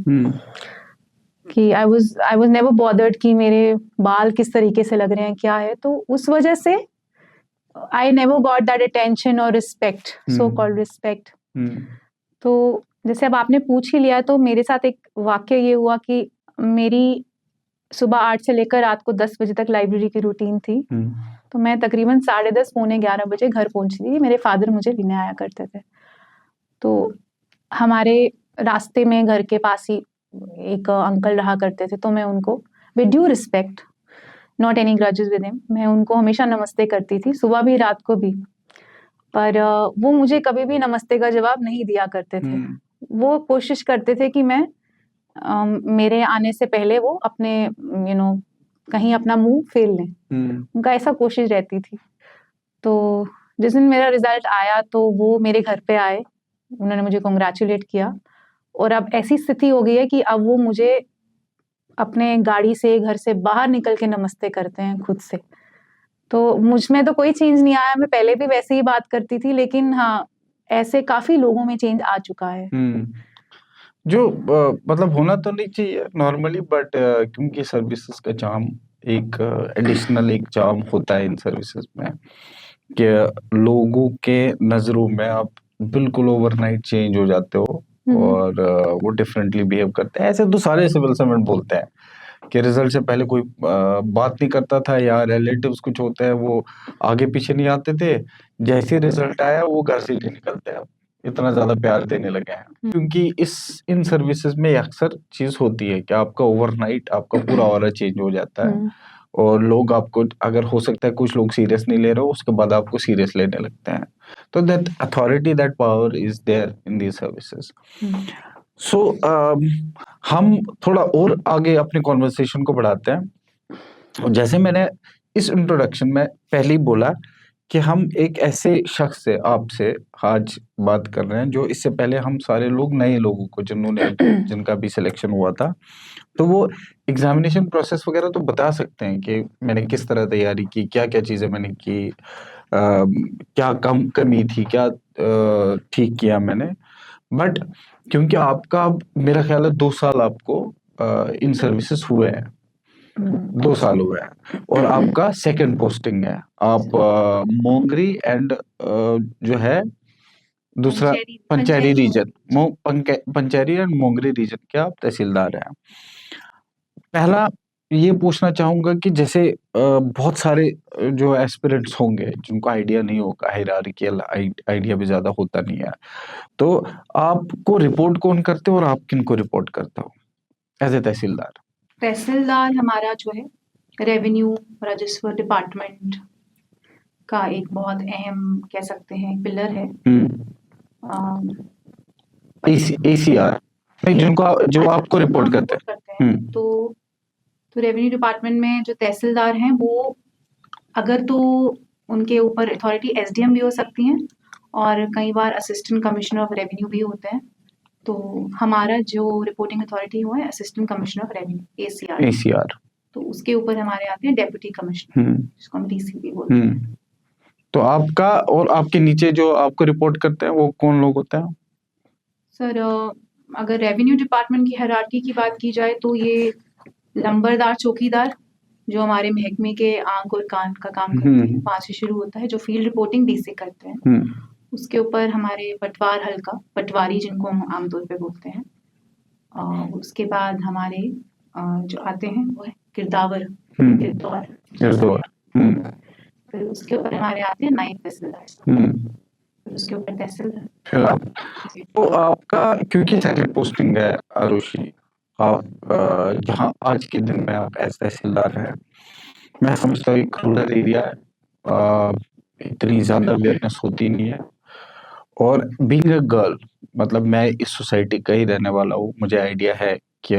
कि आई वाज नेवर बॉदर्ड कि मेरे बाल किस तरीके से लग रहे हैं, क्या है, तो उस वजह से I never got that attention और रिस्पेक्ट, सो कॉल्ड रिस्पेक्ट। तो जैसे अब आपने पूछ ही लिया, तो मेरे साथ एक वाक्य ये हुआ कि मेरी सुबह 8 से लेकर रात को 10 बजे तक लाइब्रेरी की रूटीन थी। तो मैं तकरीबन 10:30 पौने 11 बजे घर पहुंचती थी। मेरे फादर मुझे लेने आया करते थे। तो हमारे रास्ते में घर के पास ही एक अंकल रहा करते थे, तो मैं उनको with due respect, not any grudges with him, मैं उनको हमेशा नमस्ते करती थी, सुबह भी रात को भी। पर वो मुझे कभी भी नमस्ते का जवाब नहीं दिया करते थे। वो कोशिश करते थे कि मैं मेरे आने से पहले वो अपने कहीं अपना मुंह फेर लें। उनका ऐसा कोशिश रहती थी। तो जिस दिन मेरा रिजल्ट आया तो वो मेरे घर पे आए, उन्होंने मुझे कॉन्ग्रेचुलेट किया, और अब ऐसी स्थिति हो गई है कि अब वो मुझे अपने गाड़ी से, घर से बाहर निकल के नमस्ते करते हैं खुद से। तो मुझ में तो कोई चेंज नहीं आया, मैं पहले भी वैसे ही बात करती थी, लेकिन हाँ, ऐसे काफी लोगों में चेंज आ चुका है। जो मतलब होना तो नहीं चाहिए नॉर्मली, बट क्योंकि सर्विसेज का चार्म एक एडिशनल एक चार्म होता है इन सर्विसेज में, कि लोगों के नजरों में आप बिल्कुल ओवरनाइट चेंज हो जाते हो और वो डिफरेंटली बिहेव करते हैं। ऐसे तो सारे सिविल सर्वेंट बोलते हैं कि रिजल्ट से पहले कोई बात नहीं करता था, या रिलेटिव्स कुछ होते हैं वो आगे पीछे नहीं आते थे, जैसे रिजल्ट आया वो घर से नहीं निकलते हैं, इतना ज्यादा प्यार देने लगे हैं। क्योंकि इन सर्विसेज में अक्सर चीज होती है कि आपका ओवरनाइट आपका पूरा ऑरा चेंज हो जाता है, और लोग आपको, अगर हो सकता है कुछ लोग सीरियस नहीं ले रहे हो, उसके बाद आपको सीरियस लेने लगते हैं। तो that authority, that power is there in these services. So हम थोड़ा और आगे अपने कॉन्वर्सेशन को बढ़ाते हैं। जैसे मैंने इस इंट्रोडक्शन में पहले ही बोला कि हम एक ऐसे शख्स से, आपसे आज बात कर रहे हैं, जो इससे पहले हम सारे लोग नए लोगों को, जिनका भी सिलेक्शन हुआ था, तो वो एग्जामिनेशन प्रोसेस वगैरह तो बता सकते हैं कि मैंने किस तरह तैयारी की, क्या क्या चीजें मैंने की, क्या कमी थी, क्या ठीक किया मैंने। बट क्योंकि आपका, मेरा ख्याल है 2 साल आपको इन सर्विसेज हुए हैं, 2 साल हुए हैं, और आपका सेकंड पोस्टिंग है। आप मोंगरी एंड जो है दूसरा Pancheri reason, Pancheri and Mongri reason के आप तहसीलदार हैं। पहला ये पूछना चाहूंगा कि जैसे बहुत सारे जो एस्पिरेंट्स होंगे जिनको आइडिया नहीं होगा, हायरार्कियल आइडिया भी ज्यादा होता नहीं है, तो आपको रिपोर्ट कौन करते हो और आप किनको रिपोर्ट करते हो एज ए तहसीलदार? तहसीलदार हमारा जो है रेवेन्यू राजस्व डिपार्टमेंट का एक बहुत अहम, कह सकते हैं, पिलर है। ACR जो आपको रिपोर्ट करते हैं। तो रेवेन्यू डिपार्टमेंट में जो तहसीलदार हैं, वो अगर तो उनके ऊपर अथॉरिटी SDM भी हो सकती हैं, और कई बार असिस्टेंट कमिश्नर ऑफ रेवेन्यू भी होते हैं। तो हमारा जो रिपोर्टिंग अथॉरिटी हुआ है assistant commissioner of revenue, ACR। तो उसके ऊपर हमारे आते हैं डेप्यूटी कमिश्नर, जिसको हम DCP बोलते हैं। तो आपका और आपके नीचे जो आपको रिपोर्ट करते हैं वो कौन लोग होते हैं? सर, अगर रेवेन्यू डिपार्टमेंट की हायरार्की की बात की जाए तो ये लंबरदार चौकीदार, जो हमारे महकमे के आंख और कान का काम करते हैं, वहां से शुरू होता है, जो फील्ड रिपोर्टिंग DC करते हैं। उसके ऊपर हमारे पटवार हल्का, पटवारी जिनको हम आमतौर पे बोलते हैं, उसके बाद हमारे जो आते हैं वो है गिरदावर, फिर उसके ऊपर हमारे आते हैं नायब तहसीलदार, फिर उसके ऊपर तहसीलदार। तो आपका क्योंकि सेकंड पोस्टिंग है आरुषि, आप जहाँ आज के दिन में आप एज तहसीलदार हैं, मैं समझता हूँ एक रूरल एरिया है, इतनी ज़्यादा अवेयरनेस होती नहीं है। और बीइंग अ गर्ल, मतलब मैं इस सोसाइटी का ही रहने वाला हूँ, मुझे आइडिया है कि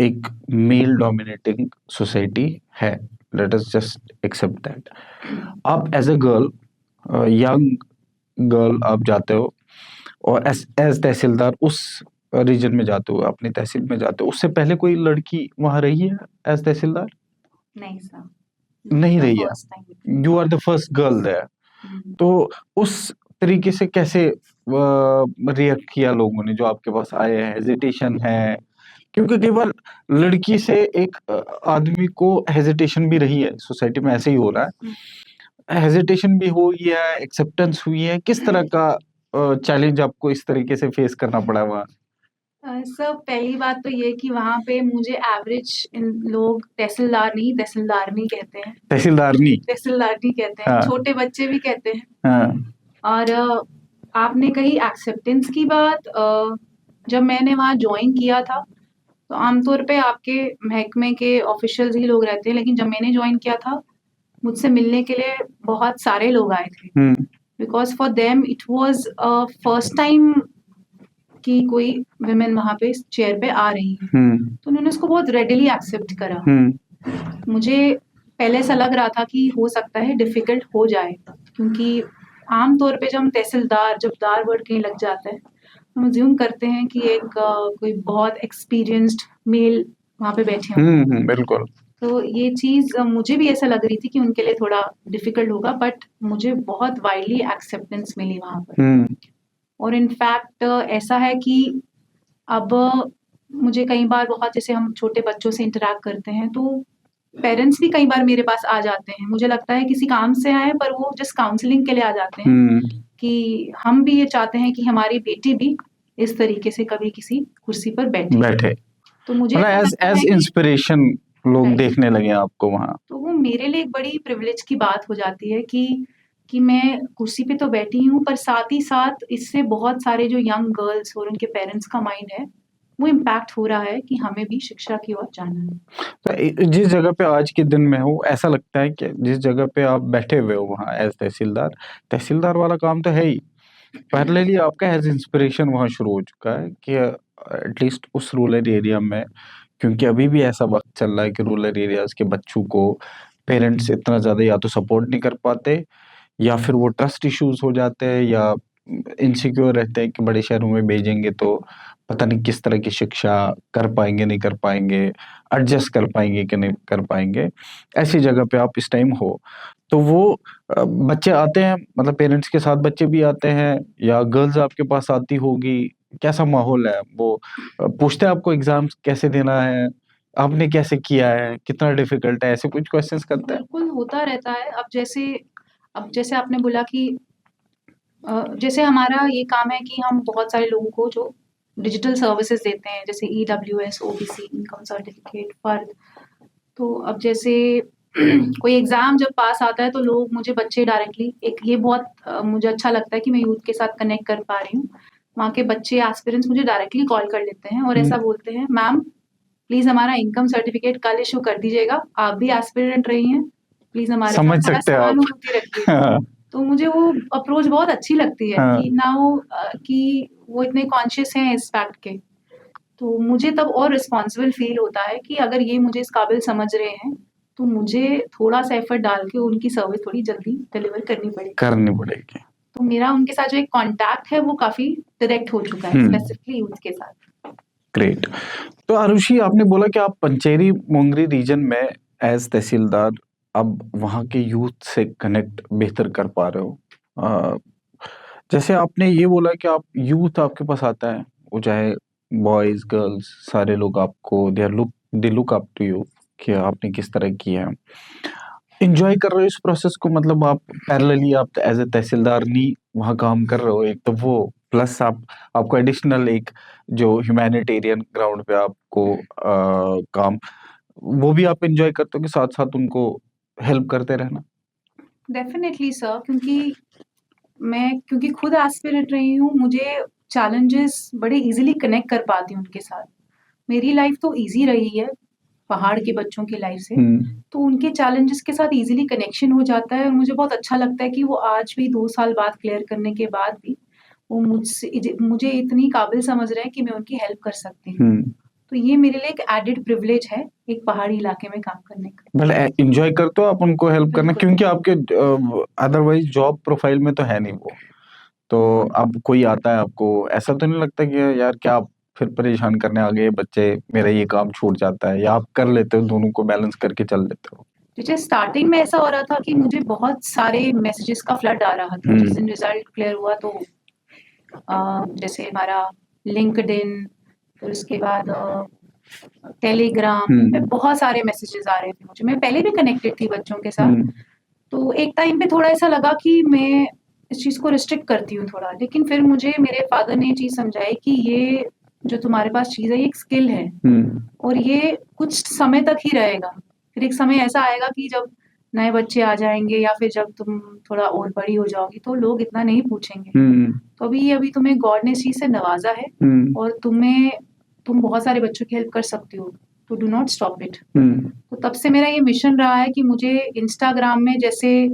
एक मेल डोमिनेटिंग सोसाइटी है, let us just accept that. आप as a girl, young girl, आप जाते हो और एज एज तहसीलदार उस रीजन में जाते हो, अपनी तहसील में जाते हो, उससे पहले कोई लड़की वहां रही है एज तहसीलदार? नहीं सर, नहीं द रही है। First time. You are the first girl there. तो उस तरीके से कैसे रिएक्ट किया लोगों ने जो आपके पास आए हैं? हेजिटेशन है? क्योंकि कई बार लड़की से एक आदमी को हेजिटेशन भी रही है, सोसाइटी में ऐसे ही हो रहा है, हेजिटेशन भी हुई है, एक्सेप्टेंस हुई है, किस तरह का चैलेंज आपको इस तरीके से फेस करना पड़ा वहाँ? सर पहली बात तो ये कि वहाँ पे मुझे एवरेज लोग तहसीलदारनी कहते हैं, तहसीलदारनी? तहसीलदारनी कहते हैं, हाँ। छोटे बच्चे भी कहते हैं। हाँ। और आपने कही एक्सेप्टेंस की बात, जब मैंने वहाँ ज्वाइन किया था तो आमतौर पे आपके महकमे के ऑफिशियल्स ही लोग रहते हैं, लेकिन जब मैंने ज्वाइन किया था मुझसे मिलने के लिए बहुत सारे लोग आए थे, because for them it was first time कि कोई विमेन वहाँ पे चेयर पे आ रही है, तो उन्होंने उसको बहुत रेडिली एक्सेप्ट करा। मुझे पहले ऐसा लग रहा था कि हो सकता है डिफिकल्ट हो जाए, क्योंकि आम तौर पे जब हम तहसीलदार, जब दार वर्ड कहीं लग जाता है, हम अज्यूम करते हैं कि एक कोई बहुत एक्सपीरियंस्ड मेल वहाँ पे बैठे हों। बिल्कुल। तो ये चीज़ मुझे भी ऐसा लग रही थी कि उनके लिए थोड़ा डिफिकल्ट होगा, बट मुझे बहुत वाइडली एक्सेप्टेंस मिली वहाँ पर। और इनफैक्ट ऐसा है कि अब मुझे कई बार बहुत, जैसे हम छोटे बच्चों से इंटरैक्ट करते हैं तो पेरेंट्स भी कई बार मेरे पास आ जाते हैं, मुझे लगता है किसी काम से आए पर वो जस्ट काउंसलिंग के लिए आ जाते हैं कि हम भी ये चाहते हैं कि हमारी बेटी भी इस तरीके से कभी किसी कुर्सी पर बैठे। तो मुझे मतलब ऐसा एज लगता है एज कि इंस्पिरेशन लोग Right. देखने लगे आपको वहाँ। तो वो मेरे लिए एक बड़ी प्रिविलेज की बात हो जाती है कि मैं कुर्सी पे तो बैठी हूँ, पर साथ ही साथ इससे बहुत सारे जो यंग गर्ल्स और उनके पेरेंट्स का माइंड है वो इम्पैक्ट हो रहा है कि हमें भी शिक्षा की ओर जाना है। तो जिस जगह पे आज के दिन में हो, ऐसा लगता है कि जिस जगह पे आप बैठे हुए हो वहाँ एज तहसीलदार, तहसीलदार वाला काम तो है ही, पैरेलली आपका एज इंस्पिरेशन वहाँ शुरू हो चुका है कि एटलीस्ट उस रूरल एरिया में, क्योंकि अभी भी ऐसा वक्त चल रहा है कि रूरल एरियाज के बच्चों को पेरेंट्स इतना ज्यादा या तो सपोर्ट नहीं कर पाते, या फिर वो ट्रस्ट इश्यूज हो जाते हैं, या इनसिक्योर रहते हैं कि बड़े शहरों में भेजेंगे तो पता नहीं किस तरह की शिक्षा कर पाएंगे, नहीं कर पाएंगे, एडजस्ट कर पाएंगे कि नहीं कर पाएंगे। ऐसी जगह पे आप इस टाइम हो, तो वो बच्चे आते हैं, मतलब पेरेंट्स के साथ बच्चे भी आते हैं, या गर्ल्स आपके पास आती होगी, कैसा माहौल है? वो पूछते हैं आपको एग्जाम्स कैसे देना है, आपने कैसे किया है, कितना डिफिकल्ट है, ऐसे कुछ क्वेश्चंस करते हैं? बिल्कुल होता रहता है। अब जैसे आपने बोला कि जैसे हमारा ये काम है कि हम बहुत सारे लोगों को जो डिजिटल सर्विसेज देते हैं, जैसे ईडब्ल्यूएस, ओबीसी, इनकम सर्टिफिकेट, फर्द। तो अब जैसे कोई एग्जाम जब पास आता है तो लोग मुझे, बच्चे डायरेक्टली, एक ये बहुत मुझे अच्छा लगता है कि मैं यूथ के साथ कनेक्ट कर पा रही हूँ। वहाँ के बच्चे एस्पिरेंट्स मुझे डायरेक्टली कॉल कर लेते हैं और ऐसा बोलते हैं, मैम प्लीज हमारा इनकम सर्टिफिकेट कल इशू कर दीजिएगा, आप भी एस्पिरेंट रही हैं, प्लीज हमारे समझ साथ थोड़ा सकते हैं आप। सहानुभूति रखिए। तो मुझे वो अप्रोच बहुत अच्छी लगती है हाँ। कि नाउ कि वो इतने कॉन्शियस हैं इस फैक्ट के। तो मुझे तब और रिस्पॉन्सिबल फील होता है कि अगर ये मुझे इस काबिल समझ रहे हैं तो मुझे थोड़ा सा एफर्ट डाल के उनकी सर्विस थोड़ी जल्दी डिलीवर करनी पड़ेगी। तो मेरा उनके साथ जो एक कॉन्टैक्ट है वो काफी डायरेक्ट हो चुका है, स्पेसिफिकली यूथ के साथ। ग्रेट। तो आरुषि, आपने बोला कि आप पंचेरी मोंगरी रीजन में एज तहसीलदार अब वहाँ के यूथ से कनेक्ट बेहतर कर पा रहे हो। जैसे आपने ये बोला कि आप यूथ आपके पास आता है, वो चाहे बॉयज गर्ल्स, सारे लोग आपको they look up to you कि आपने किस तरह किया है, इंजॉय कर रहे हो इस प्रोसेस को, मतलब आप पैरेलली आप एज ए तहसीलदार नहीं वहाँ काम कर रहे हो, एक तो वो प्लस आपको एडिशनल एक जो ह्यूमैनिटेरियन ग्राउंड पे आपको काम, वो भी आप एंजॉय करते हो कि साथ साथ उनको हेल्प करते रहना? डेफिनेटली सर, क्योंकि खुद एस्पिरेंट रही हूँ, मुझे चैलेंजेस बड़े इजीली कनेक्ट कर पाती हूँ उनके साथ। मेरी लाइफ तो ईज़ी रही है, पहाड़ के बच्चों की लाइफ से, हुँ, तो उनके चैलेंजेस के साथ ईज़िली कनेक्शन हो जाता है और मुझे बहुत अच्छा लगता है कि वो आज भी 2 साल बाद क्लियर करने के बाद भी वो मुझे इतनी काबिल समझ रहे हैं कि मैं उनकी हेल्प कर सकती हूँ। हुँ। तो ये मेरे लिए एक एडेड प्रिविलेज है, एक पहाड़ी इलाके में काम करने का। मतलब एन्जॉय करते हो आप उनको हेल्प करना, बिल्कुल। क्योंकि आपके अदरवाइज़ जॉब प्रोफाइल में तो है नहीं वो। तो अब कोई आता है आपको, ऐसा तो नहीं लगता कि यार क्या आप फिर परेशान करने आ गए बच्चे, मेरा ये काम छूट जाता है, या आप कर लेते हो, दोनों को बैलेंस करके चल लेते हो? मुझे स्टार्टिंग में ऐसा हो रहा था कि मुझे बहुत सारे मैसेजेस का फ्लड आ रहा था। जिस दिन रिजल्ट क्लियर हुआ तो जैसे हमारा लिंक्डइन, फिर उसके बाद टेलीग्राम पे बहुत सारे मैसेजेस आ रहे थे मुझे। मैं पहले भी कनेक्टेड थी बच्चों के साथ। तो एक टाइम पे थोड़ा ऐसा लगा कि मैं इस चीज़ को रिस्ट्रिक्ट करती हूँ थोड़ा, लेकिन फिर मुझे मेरे फादर ने ये चीज़ समझाई कि ये जो तुम्हारे पास चीज़ है ये एक स्किल है और ये कुछ समय तक ही रहेगा। फिर एक समय ऐसा आएगा कि जब नए बच्चे आ जाएँगे या फिर जब तुम थोड़ा और बड़ी हो जाओगी तो लोग इतना नहीं पूछेंगे। तो अभी तुम्हें गॉड ने इस चीज़ से नवाज़ा है और तुम बहुत सारे बच्चों की हेल्प कर सकती हो, तो डू नॉट स्टॉप इट। तो तब से मेरा ये मिशन रहा है कि मुझे इंस्टाग्राम में जैसे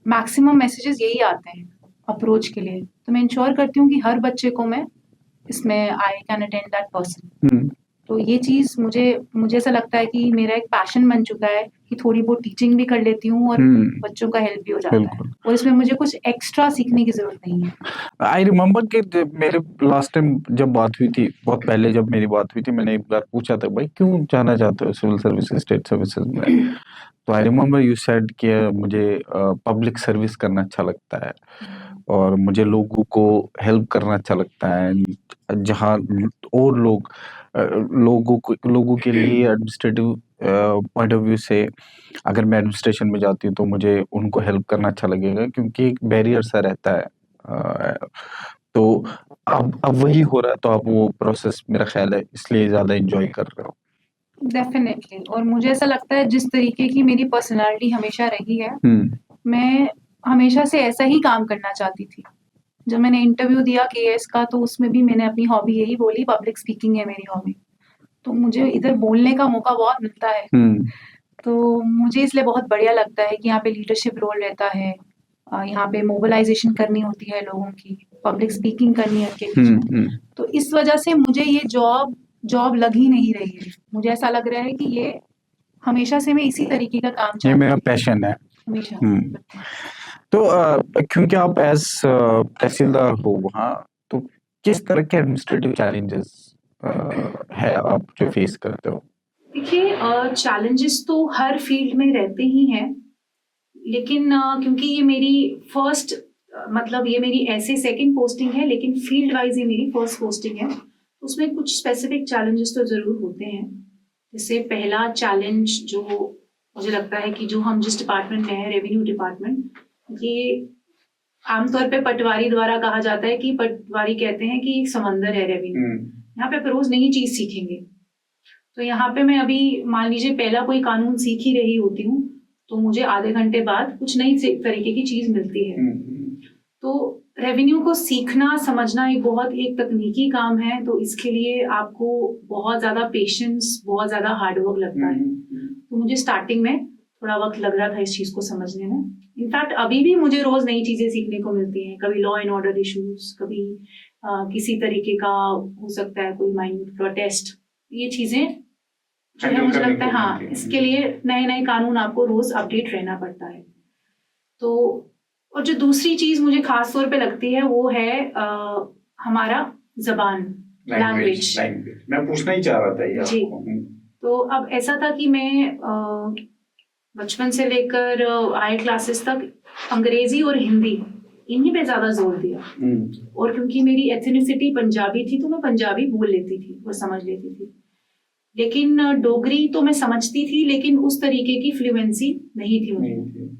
मैक्सिमम मैसेजेस यही आते हैं अप्रोच के लिए, तो मैं इंश्योर करती हूँ कि हर बच्चे को मैं इसमें I can attend that person. तो ये चीज़ मुझे ऐसा लगता है कि मेरा एक पैशन बन चुका है कि थोड़ी बहुत टीचिंग भी कर लेती हूँ और बच्चों का हेल्प भी हो जाता है बिल्कुल। और इसमें मुझे कुछ एक्स्ट्रा सीखने की ज़रूरत नहीं है। आई रिमेम्बर कि मेरे लास्ट टाइम जब बात हुई थी, बहुत पहले जब मेरी बात हुई थी, मैंने एक बार पूछा था, भाई क्यों जाना चाहते हो सिविल सर्विसेज, स्टेट सर्विसेज में? तो आई रिमेम्बर यू सेड कि मुझे पब्लिक सर्विस करना अच्छा लगता है और मुझे लोगों को हेल्प करना अच्छा लगता है, जहाँ और लोगों के लिए एडमिनिस्ट्रेटिव पॉइंट ऑफ व्यू से अगर मैं एडमिनिस्ट्रेशन में जाती हूँ तो मुझे उनको हेल्प करना अच्छा लगेगा, क्योंकि एक बैरियर सा रहता है। तो अब वही हो रहा है, तो आप वो प्रोसेस मेरा ख्याल है इसलिए ज़्यादा एन्जॉय कर रहे हो। डेफिनेटली, और मुझे ऐसा लगता है जिस तरीके की मेरी पर्सनैलिटी हमेशा रही है, मैं हमेशा से ऐसा ही काम करना चाहती थी। जब मैंने इंटरव्यू दिया केएएस का तो उसमें भी मैंने अपनी हॉबी यही बोली, पब्लिक स्पीकिंग है मेरी हॉबी। तो मुझे इधर बोलने का मौका बहुत मिलता है। तो मुझे इसलिए बहुत बढ़िया लगता है कि यहाँ पे लीडरशिप रोल रहता है, यहाँ पे मोबिलाइजेशन करनी होती है लोगों की, पब्लिक स्पीकिंग करनी है उनके बीच में। तो इस वजह से मुझे ये जॉब लग ही नहीं रही है। मुझे ऐसा लग रहा है कि ये हमेशा से मैं इसी तरीके का काम ये चाहती मेरा हूँ, पैशन है। हमेशा। तो क्योंकि आप एज तहसीलदार हो वहाँ, तो किस तरह के एडमिनिस्ट्रेटिव चैलेंजेस है आप जो फेस करते हो? देखिए, चैलेंजेस तो हर फील्ड में रहते ही हैं, लेकिन क्योंकि ये मेरी फर्स्ट मतलब ये मेरी ऐसे सेकंड पोस्टिंग है, लेकिन फील्ड वाइज ये मेरी फर्स्ट पोस्टिंग है। उसमें कुछ स्पेसिफिक चैलेंजेस तो ज़रूर होते हैं। जैसे पहला चैलेंज जो मुझे लगता है कि जो हम जिस डिपार्टमेंट में हैं, रेवेन्यू डिपार्टमेंट, ये आमतौर पे पटवारी द्वारा कहा जाता है कि पटवारी कहते हैं कि एक समंदर है रेवेन्यू, यहाँ पे आप रोज नई चीज सीखेंगे। तो यहाँ पे मैं अभी मान लीजिए पहला कोई कानून सीख ही रही होती हूँ तो मुझे आधे घंटे बाद कुछ नई तरीके की चीज मिलती है। तो रेवेन्यू को सीखना समझना एक तकनीकी काम है, तो इसके लिए आपको बहुत ज्यादा पेशेंस, बहुत ज्यादा हार्डवर्क लगता है। तो मुझे स्टार्टिंग में थोड़ा वक्त लग रहा था इस चीज को समझने में। इनफैक्ट अभी भी मुझे रोज नई चीजें सीखने को मिलती हैं, कभी लॉ एंड ऑर्डर इश्यूज, कभी किसी तरीके का हो सकता है कोई माइन्यूट प्रोटेस्ट, ये चीजें जो है मुझे लगता है हाँ, इसके लिए नए नए कानून आपको रोज अपडेट रहना पड़ता है। तो और जो दूसरी चीज मुझे खास तौर पे लगती है वो है हमारा जबान, लैंग्वेज। मैं पूछना ही चाह रहा था ये जी। तो अब ऐसा था कि मैं बचपन से लेकर हाई क्लासेस तक अंग्रेजी और हिंदी इन्हीं पे ज्यादा जोर दिया। और क्योंकि मेरी एथनिसिटी पंजाबी थी तो मैं पंजाबी बोल लेती थी और समझ लेती थी, लेकिन डोगरी तो मैं समझती थी, लेकिन उस तरीके की फ्लुएंसी नहीं थी मुझे।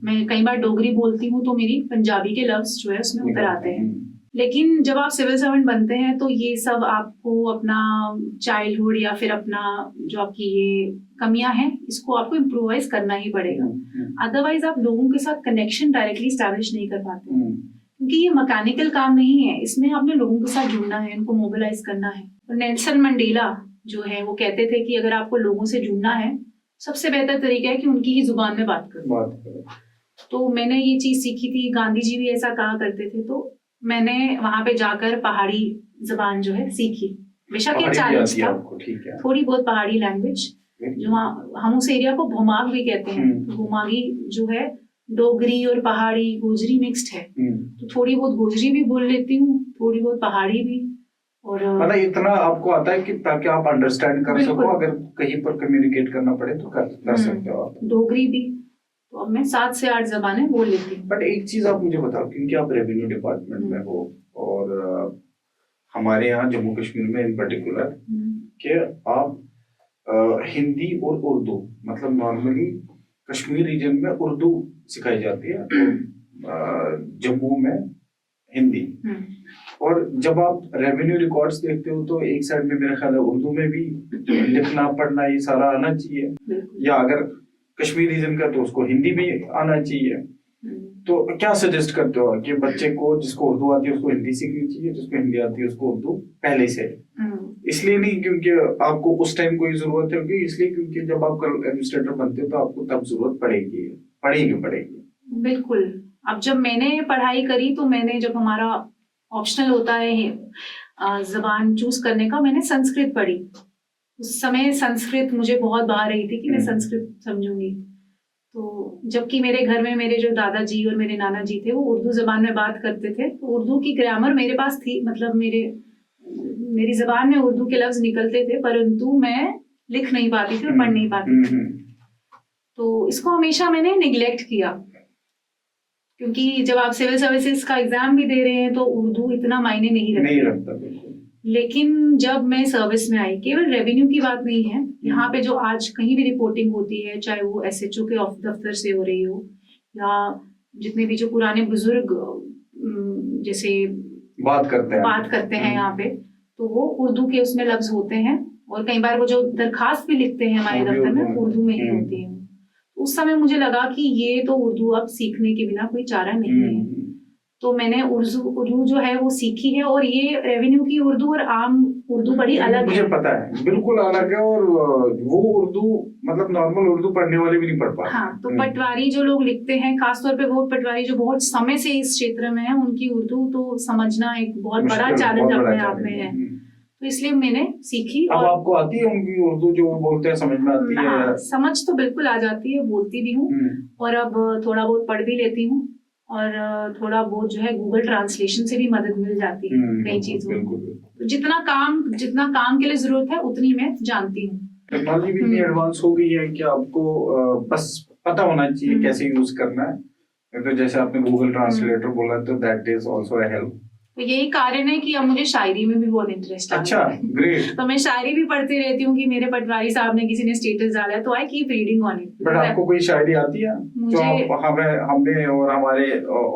मैं कई बार डोगरी बोलती हूँ तो मेरी पंजाबी के लफ्ज जो है उसमें उतर आते हैं। लेकिन जब आप सिविल सर्वेंट बनते हैं तो ये सब आपको अपना चाइल्डहुड या फिर अपना जो आपकी ये कमियां हैं इसको आपको इम्प्रोवाइज करना ही पड़ेगा, अदरवाइज आप लोगों के साथ कनेक्शन डायरेक्टली स्टैब्लिश नहीं कर पाते, क्योंकि ये मैकेनिकल काम नहीं है, इसमें आपने लोगों के साथ जुड़ना है, उनको मोबिलाइज करना है। नेल्सन मंडेला जो है वो कहते थे कि अगर आपको लोगों से जुड़ना है सबसे बेहतर तरीका है कि उनकी ही जुबान में बात करो। तो मैंने ये चीज सीखी थी, गांधी जी भी ऐसा कहा करते थे, तो मैंने वहां पे जाकर पहाड़ी जबान जो है सीखी। बेशक ये चैलेंज था, थोड़ी बहुत पहाड़ी लैंग्वेज, जो हम उस एरिया को भोमाग भी कहते हैं। तो भोमागी जो है डोगरी और पहाड़ी गोजरी मिक्स्ड है, तो थोड़ी बहुत गोजरी भी बोल लेती हूँ, थोड़ी बहुत पहाड़ी भी। और मतलब इतना आपको आता है कि ताकि आप अंडरस्टैंड कर सको, अगर कहीं पर कम्युनिकेट करना पड़े तो कर सकते हो आप। डोगरी भी, तो अब मैं 7 से 8 जबानें बोल लेती हूँ। बट एक चीज आप मुझे बताओ, क्योंकि आप रेवेन्यू डिपार्टमेंट में हो और हमारे यहाँ जम्मू कश्मीर में इन पर्टिकुलर कि आप हिंदी और उर्दू, मतलब नॉर्मली कश्मीर रीजन में उर्दू सिखाई जाती है, जम्मू में हिंदी। और जब आप रेवेन्यू रिकॉर्ड्स देखते हो तो एक साइड में मेरा ख्याल है उर्दू में भी लिखना पढ़ना ये सारा आना चाहिए, या अगर कश्मीर रीजन का तो उसको हिंदी भी आना चाहिए। तो क्या सजेस्ट करते हो कि बच्चे को जिसको उर्दू आती है उसको हिंदी सीखनी चाहिए, जिसको हिंदी आती है उसको उर्दू पहले से? इसलिए नहीं क्योंकि आपको उस टाइम कोई जरूरत होगी, इसलिए क्योंकि जब आप एडमिनिस्ट्रेटर बनते हो तो आपको तब जरूरत पड़ेगी। बिल्कुल। अब जब मैंने पढ़ाई करी तो मैंने, जब हमारा ऑप्शनल होता है जबान चूज करने का, मैंने संस्कृत पढ़ी। उस समय संस्कृत मुझे बहुत भा रही थी कि मैं संस्कृत समझूंगी। तो जबकि मेरे घर में मेरे जो दादाजी और मेरे नाना जी थे वो उर्दू जबान में बात करते थे, तो उर्दू की ग्रामर मेरे पास थी, मतलब मेरी जबान में उर्दू के लफ्ज निकलते थे, परंतु मैं लिख नहीं पाती थी और पढ़ नहीं पाती थी। तो इसको हमेशा मैंने निग्लेक्ट किया, क्योंकि जब आप सिविल सर्विसेज का एग्जाम भी दे रहे हैं तो उर्दू इतना मायने नहीं रखता। लेकिन जब मैं सर्विस में आई, केवल रेवेन्यू की बात नहीं है, यहाँ पे जो आज कहीं भी रिपोर्टिंग होती है, चाहे वो एसएचओ के दफ्तर से हो रही हो, या जितने भी जो पुराने बुजुर्ग जैसे बात करते हैं यहाँ पे, तो वो उर्दू के उसमें लफ्ज होते हैं, और कई बार वो जो दरखास्त भी लिखते हैं हमारे दफ्तर में उर्दू में ही होती है। उस समय मुझे लगा कि ये तो उर्दू अब सीखने के बिना कोई चारा नहीं है, तो मैंने उर्दू जो है वो सीखी है। और ये रेवेन्यू की उर्दू और आम उर्दू बड़ी अलग मुझे पता है, बिल्कुल अलग है। और वो उर्दू मतलब नॉर्मल उर्दू पढ़ने वाले भी नहीं पढ़ पाते। हाँ, तो पटवारी जो लोग लिखते हैं, खासतौर पे वो पटवारी जो बहुत समय से इस क्षेत्र में है, उनकी उर्दू तो समझना एक बहुत बड़ा चैलेंज अपने आप में है। तो इसलिए मैंने सीखी। अब आपको आती है उनकी उर्दू जो बोलते हैं, समझ में आती है? समझ तो बिल्कुल आ जाती है, बोलती भी हूँ, और अब थोड़ा बहुत पढ़ भी लेती हूँ, और थोड़ा बहुत जो है गूगल ट्रांसलेशन से भी मदद मिल जाती है नई चीजों। तो जितना काम के लिए जरूरत है उतनी मैं जानती हूँ। टेक्नोलॉजी भी इतनी एडवांस हो गई है कि आपको बस पता होना चाहिए कैसे यूज करना है। तो जैसे आपने गूगल ट्रांसलेटर बोला, तो that is also a help. तो यही कारण है कि अब मुझे शायरी में भी बहुत इंटरेस्ट है। अच्छा, ग्रेट। तो मैं शायरी भी पढ़ती रहती हूँ कि मेरे पटवारी साहब ने किसी ने स्टेटस डाला है, तो I keep reading on it. But आपको कोई शायरी आती है जो आप हमें और हमारे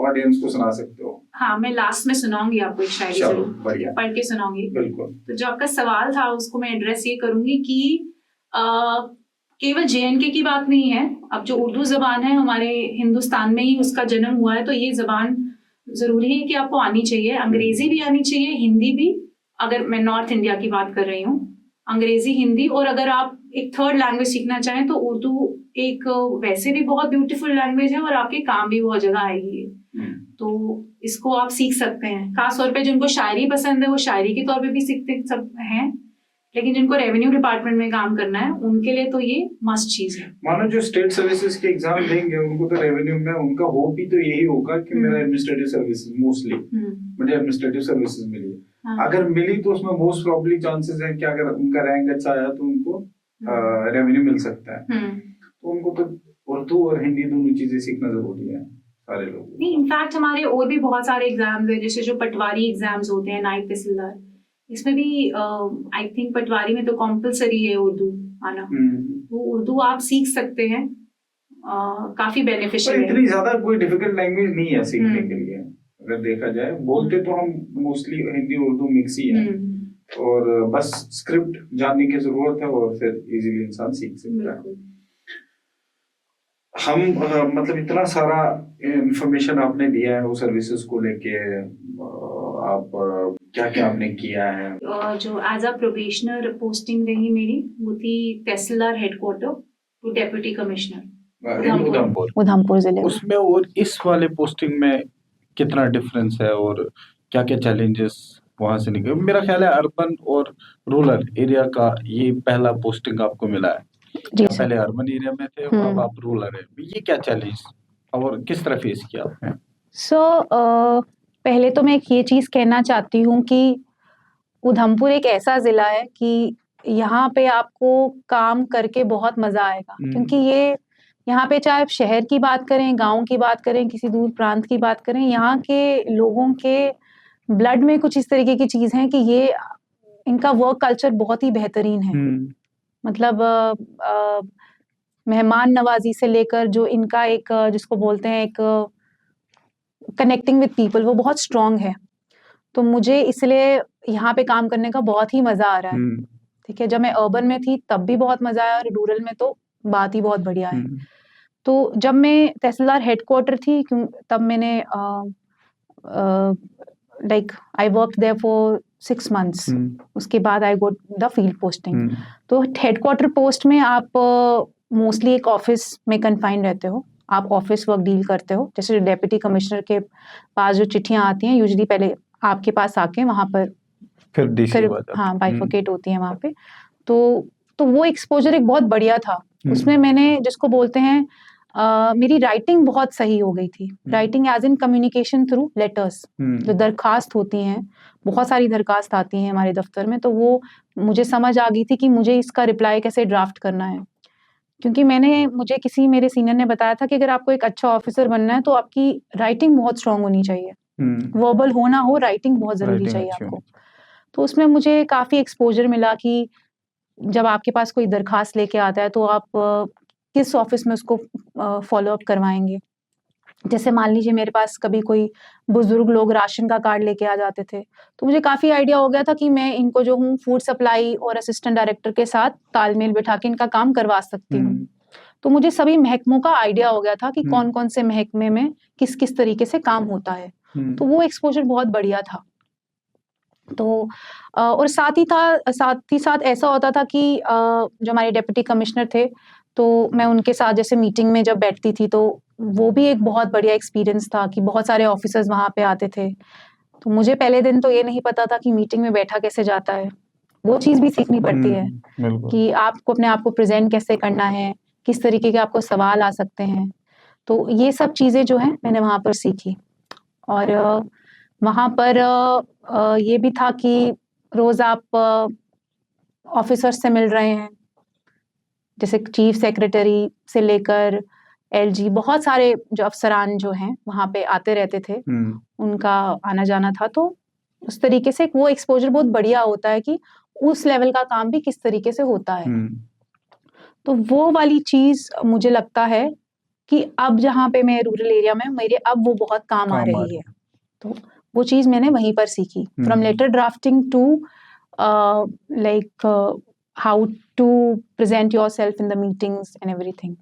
ऑडियंस को सुना सकते हो? हाँ, मैं लास्ट में सुनाऊंगी आपको एक शायरी, जरूर पढ़ के सुनाऊंगी। बिल्कुल। तो जो आपका सवाल था उसको मैं एड्रेस ये करूंगी कि केवल जेएनके की बात नहीं है। अब जो उर्दू जबान है हमारे हिंदुस्तान में ही उसका जन्म हुआ है, तो ये जबान जरूरी है कि आपको आनी चाहिए। अंग्रेजी भी आनी चाहिए, हिंदी भी। अगर मैं नॉर्थ इंडिया की बात कर रही हूँ, अंग्रेजी, हिंदी, और अगर आप एक थर्ड लैंग्वेज सीखना चाहें तो उर्दू एक वैसे भी बहुत ब्यूटीफुल लैंग्वेज है, और आपके काम भी बहुत जगह आएगी। तो इसको आप सीख सकते हैं। खास तौर पे जिनको शायरी पसंद है वो शायरी के तौर पे भी सीखते सब हैं, लेकिन जिनको रेवेन्यू डिपार्टमेंट में काम करना है उनके लिए तो ये मस्ट चीज है। मानो जो स्टेट सर्विसेज के एग्जाम देंगे उनको तो रेवेन्यू में उनका होप ही तो यही होगा कि मेरा एडमिनिस्ट्रेटिव सर्विसेज मोस्टली मुझे एडमिनिस्ट्रेटिव सर्विसेज मिली। अगर मिली तो उसमें मोस्ट प्रॉब्ली चांसेस है कि अगर उनका रैंक अच्छा आया तो उनको रेवेन्यू मिल सकता है। तो उनको तो उर्दू और हिंदी दोनों चीजें सीखना जरूरी है सारे लोग। नहीं, इनफैक्ट हमारे और भी बहुत सारे एग्जाम्स है, जैसे जो पटवारी एग्जाम्स होते हैं, नायब तहसीलदार, इसमें भी आई थिंक पटवारी में तो कंपलसरी है उर्दू आना। वो उर्दू आप सीख सकते हैं, काफी बेनिफिशियल है। इतनी ज्यादा कोई डिफिकल्ट लैंग्वेज नहीं है सीखने के लिए, अगर देखा जाए। बोलते तो हम मोस्टली हिंदी उर्दू मिक्स ही है, और बस स्क्रिप्ट जानने की जरूरत है और फिर इजीली इंसान सीख सकता है। हम मतलब इतना सारा इंफॉर्मेशन आपने दिया है वो सर्विसेज को लेके, आप क्या क्या आपने किया है? जो एज अ प्रोबेशनर पोस्टिंग रही मेरी वो थी तहसीलदार headquarter to deputy commissioner in Udhampur Udhampur जिले में। उसमें और इस वाले पोस्टिंग में कितना डिफरेंस है और क्या क्या चैलेंजेस वहां से निकले? मेरा ख्याल है अर्बन और रूरल एरिया का ये पहला पोस्टिंग आपको मिला है। जी या सर। पहले अर्बन एरिया में थे अब आप रूरल है, ये क्या चैलेंज और किस तरह फेस किया आपने? सो पहले तो मैं एक ये चीज़ कहना चाहती हूँ कि उधमपुर एक ऐसा ज़िला है कि यहाँ पे आपको काम करके बहुत मज़ा आएगा, क्योंकि ये यहाँ पे चाहे आप शहर की बात करें, गाँव की बात करें, किसी दूर प्रांत की बात करें, यहाँ के लोगों के ब्लड में कुछ इस तरीके की चीज़ है कि ये इनका वर्क कल्चर बहुत ही बेहतरीन है। मतलब मेहमान नवाज़ी से लेकर जो इनका एक जिसको बोलते हैं एक कनेक्टिंग विद पीपल, वो बहुत स्ट्रॉन्ग है। तो मुझे इसलिए यहाँ पे काम करने का बहुत ही मज़ा आ रहा है। ठीक है, जब मैं अर्बन में थी तब भी बहुत मज़ा आया और रूरल में तो बात ही बहुत बढ़िया है। तो जब मैं तहसीलदार हेडक्वार्टर थी तब मैंने like I worked there for 6 months. उसके बाद I got the field posting. तो हेडक्वार्टर पोस्ट में आप मोस्टली एक ऑफिस में कन्फाइंड रहते हो, आप ऑफिस वर्क डील करते हो। जैसे डेप्यूटी कमिश्नर के पास जो चिट्ठियां आती हैं यूजुअली पहले आपके पास आके वहां पर फिर हाँ बाइफोकेट होती है वहां पे। तो वो एक्सपोजर एक बहुत बढ़िया था। उसमें मैंने जिसको बोलते हैं मेरी राइटिंग बहुत सही हो गई थी। Writing as in communication through letters, जो दरखास्त होती हैं, बहुत सारी दरखास्त आती हैं हमारे दफ्तर में, तो वो मुझे समझ आ गई थी कि मुझे इसका रिप्लाई कैसे ड्राफ्ट करना है। क्योंकि मुझे किसी मेरे सीनियर ने बताया था कि अगर आपको एक अच्छा ऑफिसर बनना है तो आपकी राइटिंग बहुत स्ट्रांग होनी चाहिए। वर्बल हो ना हो, राइटिंग बहुत जरूरी चाहिए आपको। तो उसमें मुझे काफी एक्सपोजर मिला कि जब आपके पास कोई दरखास्त लेके आता है तो आप किस ऑफिस में उसको फॉलो अप करवाएंगे। जैसे मान लीजिए मेरे पास कभी कोई बुजुर्ग लोग राशन का कार्ड लेके आ जाते थे, तो मुझे काफी आइडिया हो गया था कि मैं इनको जो हूँ फूड सप्लाई और असिस्टेंट डायरेक्टर के साथ तालमेल बिठा के इनका काम करवा सकती हूँ। तो मुझे सभी महकमों का आइडिया हो गया था कि कौन कौन से महकमे में किस किस तरीके से काम होता है। तो वो एक्सपोजर बहुत बढ़िया था। तो और साथ ही साथ ऐसा होता था कि जो हमारे डेप्यूटी कमिश्नर थे, तो मैं उनके साथ जैसे मीटिंग में जब बैठती थी तो वो भी एक बहुत बढ़िया एक्सपीरियंस था कि बहुत सारे ऑफिसर्स वहां पे आते थे। तो मुझे पहले दिन तो ये नहीं पता था कि मीटिंग में बैठा कैसे जाता है। वो चीज भी सीखनी पड़ती है कि आपको अपने आप को प्रेजेंट कैसे करना है, किस तरीके के आपको सवाल आ सकते हैं। तो ये सब चीजें जो है मैंने वहां पर सीखी। और वहां पर ये भी था कि रोज आप ऑफिसर्स से मिल रहे हैं, जैसे चीफ सेक्रेटरी से लेकर एलजी, बहुत सारे जो अफसरान जो हैं वहां पे आते रहते थे, उनका आना जाना था। तो उस तरीके से वो एक्सपोजर बहुत बढ़िया होता है कि उस लेवल का काम भी किस तरीके से होता है। तो वो वाली चीज मुझे लगता है कि अब जहाँ पे मैं रूरल एरिया में मेरे अब वो बहुत काम आ रही है। तो वो चीज मैंने वहीं पर सीखी, from letter drafting to like how to present yourself in the meetings and everything.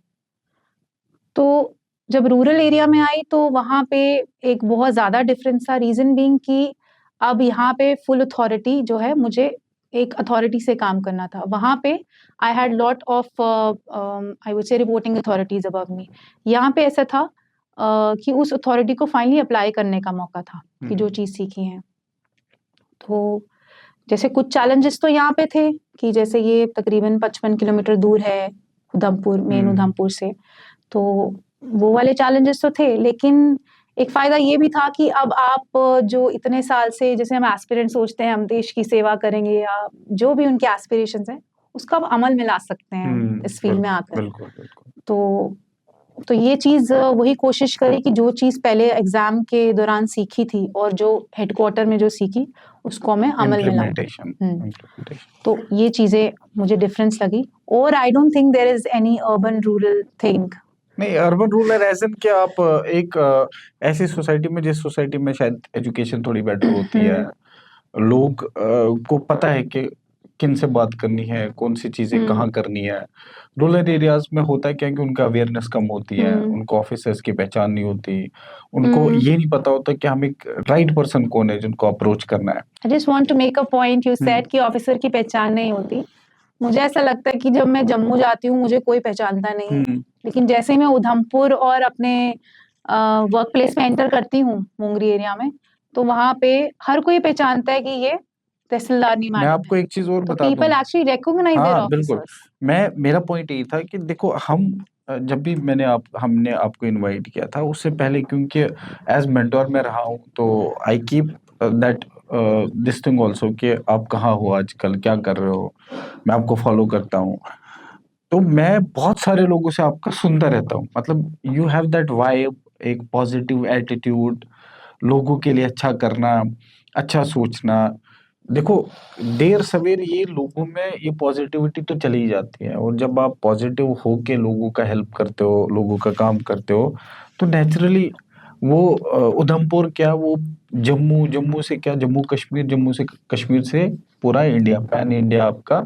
तो जब रूरल एरिया में आई तो वहां पे एक बहुत ज्यादा डिफरेंस था। रीजन बीइंग कि अब यहाँ पे फुल अथॉरिटी जो है, मुझे एक अथॉरिटी से काम करना था। वहां पे I had lot of I would say reporting authorities above मी। यहाँ पे ऐसा था कि उस अथॉरिटी को फाइनली अप्लाई करने का मौका था कि जो चीज सीखी है। तो जैसे कुछ चैलेंजेस तो यहाँ पे थे कि जैसे ये तकरीबन 55 किलोमीटर दूर है उधमपुर, मेन उधमपुर से, तो वो वाले चैलेंजेस तो थे। लेकिन एक फायदा ये भी था कि अब आप जो इतने साल से, जैसे हम एस्पिरेंट सोचते हैं हम देश की सेवा करेंगे या जो भी उनके एस्पिरेशंस हैं, उसका आप अमल में ला सकते हैं इस फील्ड में आकर। तो ये चीज वही कोशिश करी कि जो चीज पहले एग्जाम के दौरान सीखी थी और जो हेडक्वार्टर में जो सीखी उसको मैं अमल में लाऊं। तो ये चीजें मुझे डिफरेंस लगी। और I don't think there is any urban rural thing. नहीं, अर्बन रूरल एज इन क्या आप एक ऐसी सोसाइटी में, जिस सोसाइटी में शायद एजुकेशन थोड़ी बेटर होती है, लोग को पता है कि किन से बात करनी है, कौन सी चीजें कहाँ करनी है। रूरल एरियाज में होता है क्या कि उनका अवेयरनेस कम होती है, उनको ऑफिसर्स की पहचान नहीं होती, उनको ये नहीं पता होता कि हम एक राइट पर्सन कौन है जिनको अप्रोच करना है। I just want to make a point. You said कि ऑफिसर की पहचान नहीं होती। मुझे ऐसा लगता है कि जब मैं जम्मू जाती हूँ मुझे कोई पहचानता नहीं है, लेकिन जैसे ही मैं उधमपुर और अपने वर्क प्लेस में एंटर करती हूँ मुंगरी एरिया में, तो वहां पे हर कोई पहचानता है कि ये तहसीलदार नहीं मैं मैडम आपको है। एक चीज और तो बता दूं, पीपल एक्चुअली रिकॉग्नाइज देयर हाँ बिल्कुल, ऑफिसर्स। मेरा पॉइंट यही था कि देखो हम जब भी हमने आपको इनवाइट किया था उससे पहले, क्योंकि एज मेंटोर में रहा हूँ, तो I keep that this thing also कि आप कहाँ हो आजकल, क्या कर रहे हो, मैं आपको फॉलो करता हूँ। तो मैं बहुत सारे लोगों से आपका सुनता रहता हूँ, मतलब यू हैव दैट वाइब, एक पॉजिटिव एटीट्यूड, लोगों के लिए अच्छा करना, अच्छा सोचना। देखो देर सवेर ये लोगों में ये पॉजिटिविटी तो चली जाती है, और जब आप पॉजिटिव हो के लोगों का हेल्प करते हो, लोगों का काम करते हो, तो नेचुरली वो उधमपुर क्या, वो जम्मू, जम्मू से क्या, जम्मू कश्मीर, जम्मू से कश्मीर से पूरा इंडिया, पैन इंडिया आपका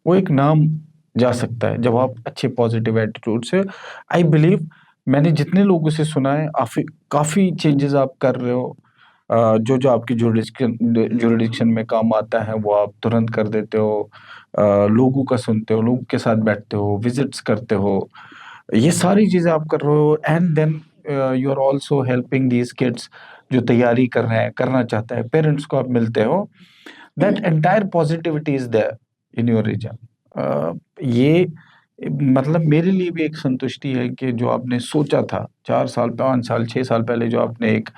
वो एक नाम जा सकता है जब आप अच्छे पॉजिटिव एटीट्यूड से। आई बिलीव मैंने जितने लोगों से सुना है काफी चेंजेस आप कर रहे हो। जो जो आपकी जुरिडिक्शन में काम आता है वो आप तुरंत कर देते हो। लोगों का सुनते हो, लोगों के साथ बैठते हो, विजिट्स करते हो, ये सारी चीजें आप कर रहे हो। And then you are also helping these kids जो तैयारी कर रहे हैं, करना चाहते हैं, पेरेंट्स को आप मिलते हो। That entire positivity is there in your region. ये मतलब मेरे लिए भी एक संतुष्टि है कि जो आपने सोचा था 4 साल, 5 साल, 6 साल पहले, जो आपने एक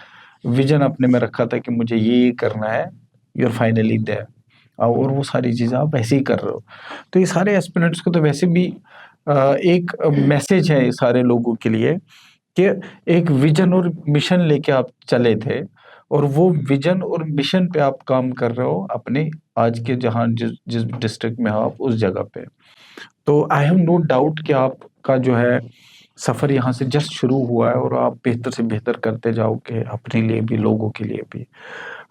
विजन अपने में रखा था कि मुझे ये करना है, यू आर फाइनली देयर, और वो सारी चीजें आप ऐसे ही कर रहे हो। तो ये सारे एस्पिरेंट्स को तो वैसे भी एक मैसेज है ये सारे लोगों के लिए कि एक विजन और मिशन लेके आप चले थे, और वो विजन और मिशन पे आप काम कर रहे हो अपने आज के जहाँ जिस जिस डिस्ट्रिक्ट में हो आप, उस जगह पे। तो आई हैव नो डाउट कि आपका जो है सफर यहाँ से जस्ट शुरू हुआ है, और आप बेहतर से बेहतर करते जाओगे, अपने लिए भी, लोगों के लिए भी।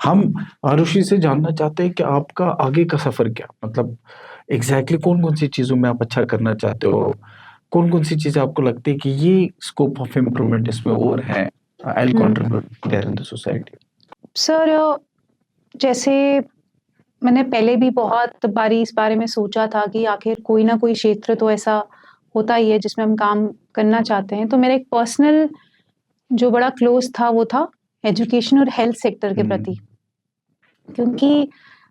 हम आरुषि से जानना चाहते हैं कि आपका आगे का सफर क्या, मतलब एग्जैक्टली कौन कौन सी चीजों में आप अच्छा करना चाहते हो, कौन कौन सी चीजें आपको लगती है कि ये स्कोप ऑफ इम्प्रूवमेंट इसमें और है, I will contribute there in the society. Sir, जैसे मैंने पहले भी बहुत बारी इस बारे में सोचा था कि आखिर कोई ना कोई क्षेत्र तो ऐसा होता ही है जिसमें हम काम करना चाहते हैं। तो मेरा एक पर्सनल जो बड़ा क्लोज था वो था एजुकेशन और हेल्थ सेक्टर के प्रति, क्योंकि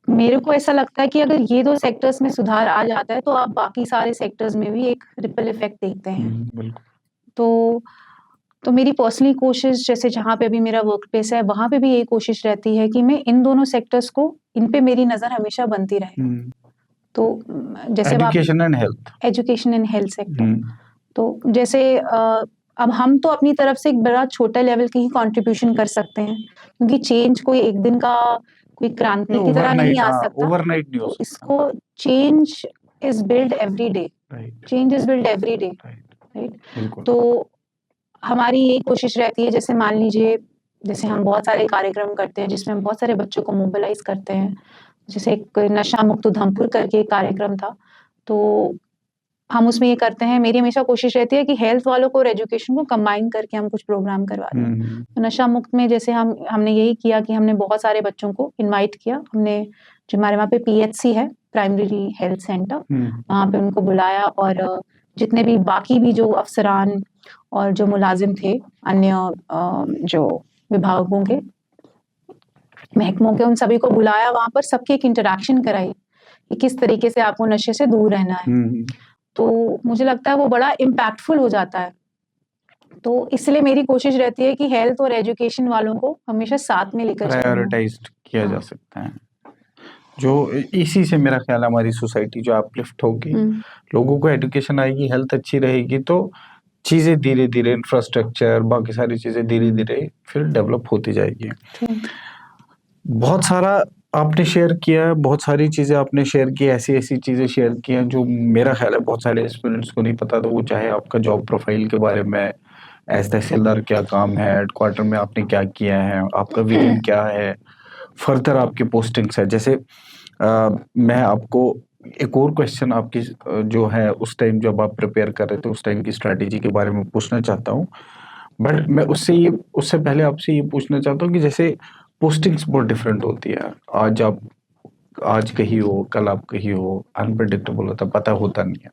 मेरे को ऐसा लगता है कि अगर ये 2 सेक्टर्स में सुधार आ जाता है तो आप बाकी सारे सेक्टर्स में भी एक रिपल इफेक्ट देखते हैं। बिल्कुल। तो मेरी पर्सनली कोशिश, जैसे जहाँ पे अभी मेरा वर्क प्लेस है वहां पे भी यही कोशिश रहती है कि मैं इन दोनों सेक्टर्स को, इन पे मेरी नजर हमेशा बनती रहे। तो जैसे education and health, education and health sector, तो जैसे अब हम तो अपनी तरफ से एक बड़ा छोटा लेवल की ही कंट्रीब्यूशन कर सकते हैं, क्योंकि चेंज कोई एक दिन का, कोई क्रांति की तरह नहीं आ सकता। ओवरनाइट नहीं हो सकता। इसको change is build every day, change is build every day, right. तो हमारी यही कोशिश रहती है, जैसे मान लीजिए, जैसे हम बहुत सारे कार्यक्रम करते हैं जिसमें हम बहुत सारे बच्चों को मोबिलाइज करते हैं। जैसे एक नशा मुक्त उधमपुर करके एक कार्यक्रम था, तो हम उसमें ये करते हैं, मेरी हमेशा कोशिश रहती है कि हेल्थ वालों को और एजुकेशन को कंबाइन करके हम कुछ प्रोग्राम करवा रहे हैं। तो नशा मुक्त में जैसे हमने यही किया कि हमने बहुत सारे बच्चों को इनवाइट किया। हमने जो हमारे वहाँ पे PHC है, प्राइमरी हेल्थ सेंटर, वहाँ पे उनको बुलाया, और जितने भी बाकी भी जो अफसरान और जो मुलाजिम थे अन्य जो विभागों के, महकमों के, उन सभी को बुलाया, वहां पर सबकी एक इंटरेक्शन कराई कि किस तरीके से आपको नशे से दूर रहना है। तो मुझे लगता है वो बड़ा इम्पैक्टफुल हो जाता है। तो इसलिए मेरी कोशिश रहती है कि हेल्थ और एजुकेशन वालों को हमेशा साथ में लेकर प्रायोरिटाइज किया जा सकता है, जो इसी से मेरा ख्याल है हमारी सोसाइटी जो अपलिफ्ट होगी, लोगों को एजुकेशन आएगी, हेल्थ अच्छी रहेगी, तो चीजें धीरे धीरे, इंफ्रास्ट्रक्चर, बाकी सारी चीजें धीरे धीरे फिर डेवलप होती जाएगी। बहुत सारा आपने शेयर किया, बहुत सारी चीजें आपने शेयर की, ऐसी ऐसी चीजें शेयर की हैं जो मेरा ख्याल है बहुत सारे स्टूडेंट्स को नहीं पता। तो वो चाहे आपका जॉब प्रोफाइल के बारे में, एज तहसीलदार क्या काम है, हेडक्वार्टर में आपने क्या किया है, आपका विजन क्या है, फर्दर आपकी पोस्टिंग्स है। जैसे मैं आपको एक और क्वेश्चन आपकी जो है उस टाइम जब आप प्रिपेयर कर रहे थे उस टाइम की स्ट्रैटेजी के बारे में पूछना चाहता हूँ। बट मैं उससे पहले आपसे ये पूछना चाहता हूँ कि जैसे पोस्टिंग्स बहुत डिफरेंट होती है। आज कहीं हो, कल आप कहीं हो, अनप्रेडिक्टेबल होता है, पता होता नहीं है।